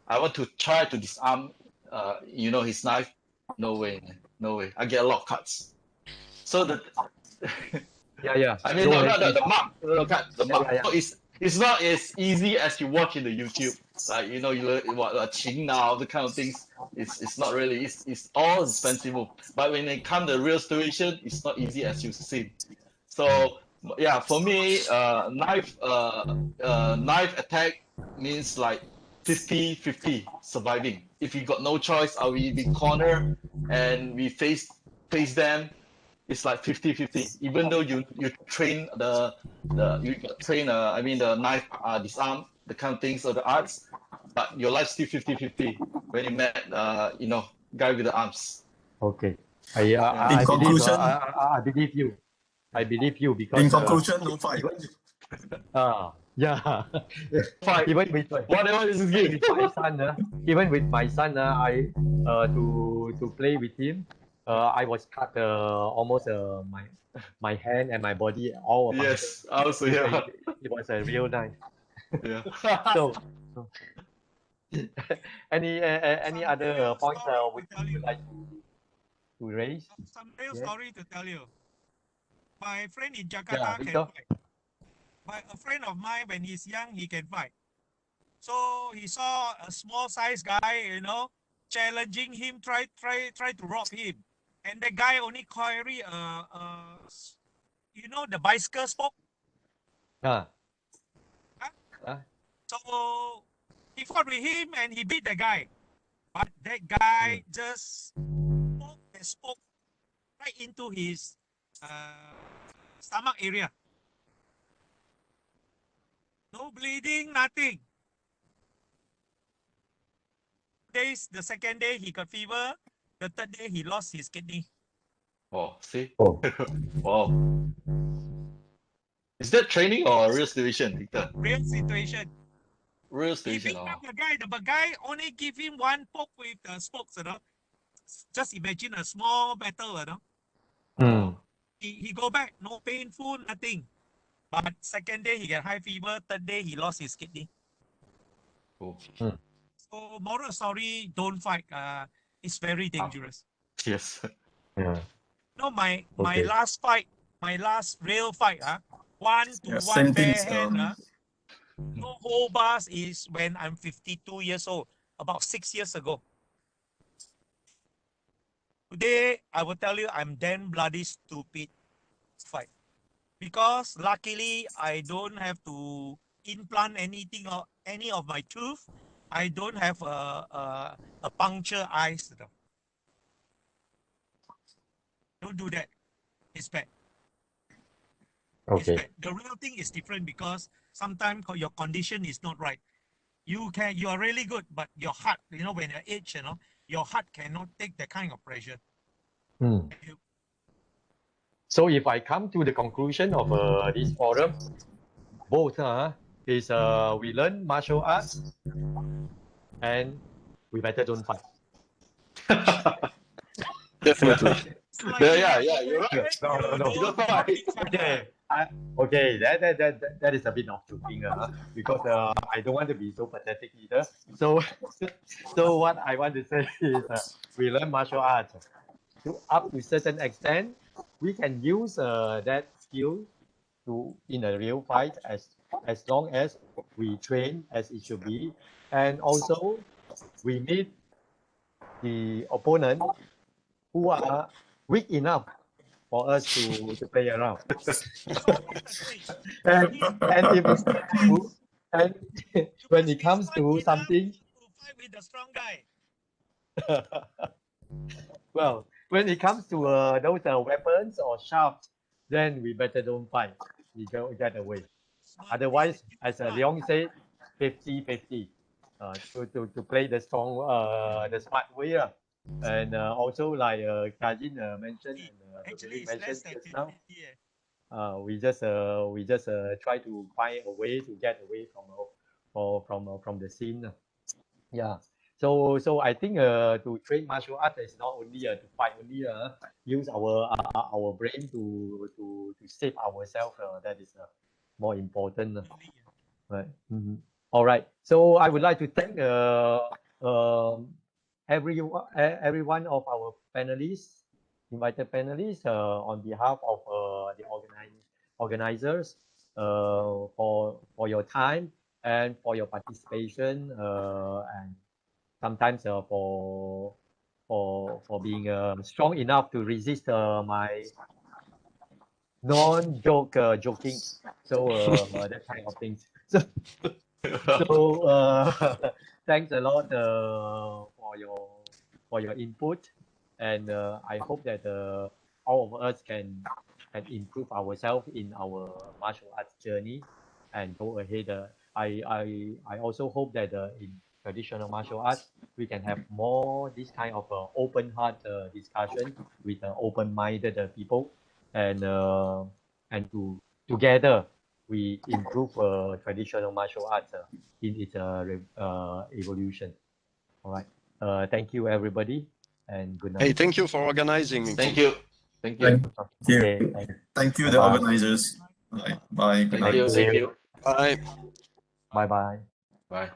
I want to try to disarm, his knife. No way, man. No way. I get a lot of cuts. So Yeah. I mean, No, no, the it's- mark, the mark. yeah. So it's not as easy as you watch in the YouTube. Like you learn what Qing now, the kind of things. It's not really. It's all expensive move. But when it comes to real situation, it's not easy as you see. So yeah, for me, knife attack means like 50-50 surviving. If you got no choice, are we be corner and we face them, it's like 50-50. Even though you train the knife disarm, the kind of things or the arts, but your life's still 50-50 when you met guy with the arms. Okay. In I believe conclusion, I believe you. I believe you because in conclusion, no fight. yeah. Fight. Even with Whatever is even good. with my son, even with my son, I to play with him, I was cut almost my hand and my body all apart. Yes, also yeah. It was a real knife. Yeah. So any other points would you like to raise? Some real Yes. story to tell you. My friend in Yeah, Jakarta can Victor. fight. But a friend of mine, when he's young, he can fight. So he saw a small size guy, challenging him, try to rob him. And the guy only carry the bicycle spoke. Ah. Huh? Ah. So he fought with him and he beat the guy. But that guy just spoke right into his stomach area. No bleeding, nothing. The second day he got fever. The third day he lost his kidney. Oh, see? Oh. Wow. Is that training or a real situation, Victor? Real situation. Real He situation. beat up the guy. The guy only give him one poke with the spokes, Just imagine a small battle, He go back, no painful, nothing. But second day he get high fever. Third day he lost his kidney. Oh. So moral story, don't fight. It's very dangerous. Yes. Yeah. My Okay. last fight, my last real fight, 1-to-1 same bare things. hand, No whole bars is when I'm 52 years old, about 6 years ago. Today, I will tell you, I'm damn bloody stupid fight. Because luckily, I don't have to implant anything or any of my tooth. I don't have a puncture eyes. Don't do that. It's bad. It's Okay. bad. The real thing is different because sometimes your condition is not right. You are really good, but your heart, when you're aged, your heart cannot take that kind of pressure. Hmm. So if I come to the conclusion of this forum, both is we learn martial arts and we better don't fight. Definitely. Yeah, you're right. No. Okay, that is a bit of joking, because I don't want to be so pathetic either. So what I want to say is we learn martial arts to up to certain extent. We can use that skill in a real fight as long as we train as it should be, and also we meet the opponent who are weak enough for us to play around. and if it's true, and when it comes to something, fight with the strong guy. well, when it comes to those weapons or shafts, then we better don't fight. We go get away. Otherwise, as Leong said, 50-50. To play the strong, the smart way. And also, like Kajin mentioned and Billy mentioned just now, we just try to find a way to get away from the scene. Yeah. So I think to train martial arts is not only to fight, only use our brain to save ourselves. That is more important. Right. Mm-hmm. All right. So I would like to thank everyone of our panelists, invited panelists, on behalf of the organizers, for your time and for your participation, and sometimes for being strong enough to resist my joking. So that kind of things. So thanks a lot for your input, and I hope that all of us can improve ourselves in our martial arts journey and go ahead. I also hope that in traditional martial arts we can have more this kind of open heart discussion with open-minded people, and together we improve traditional martial arts in its evolution. All right. Thank you, everybody, and good night. Hey, thank you for organizing. Thank you. Thank you. Okay, Thank you, the Bye-bye. organizers. Bye. Good night. Thank you. Bye. Bye-bye. Bye.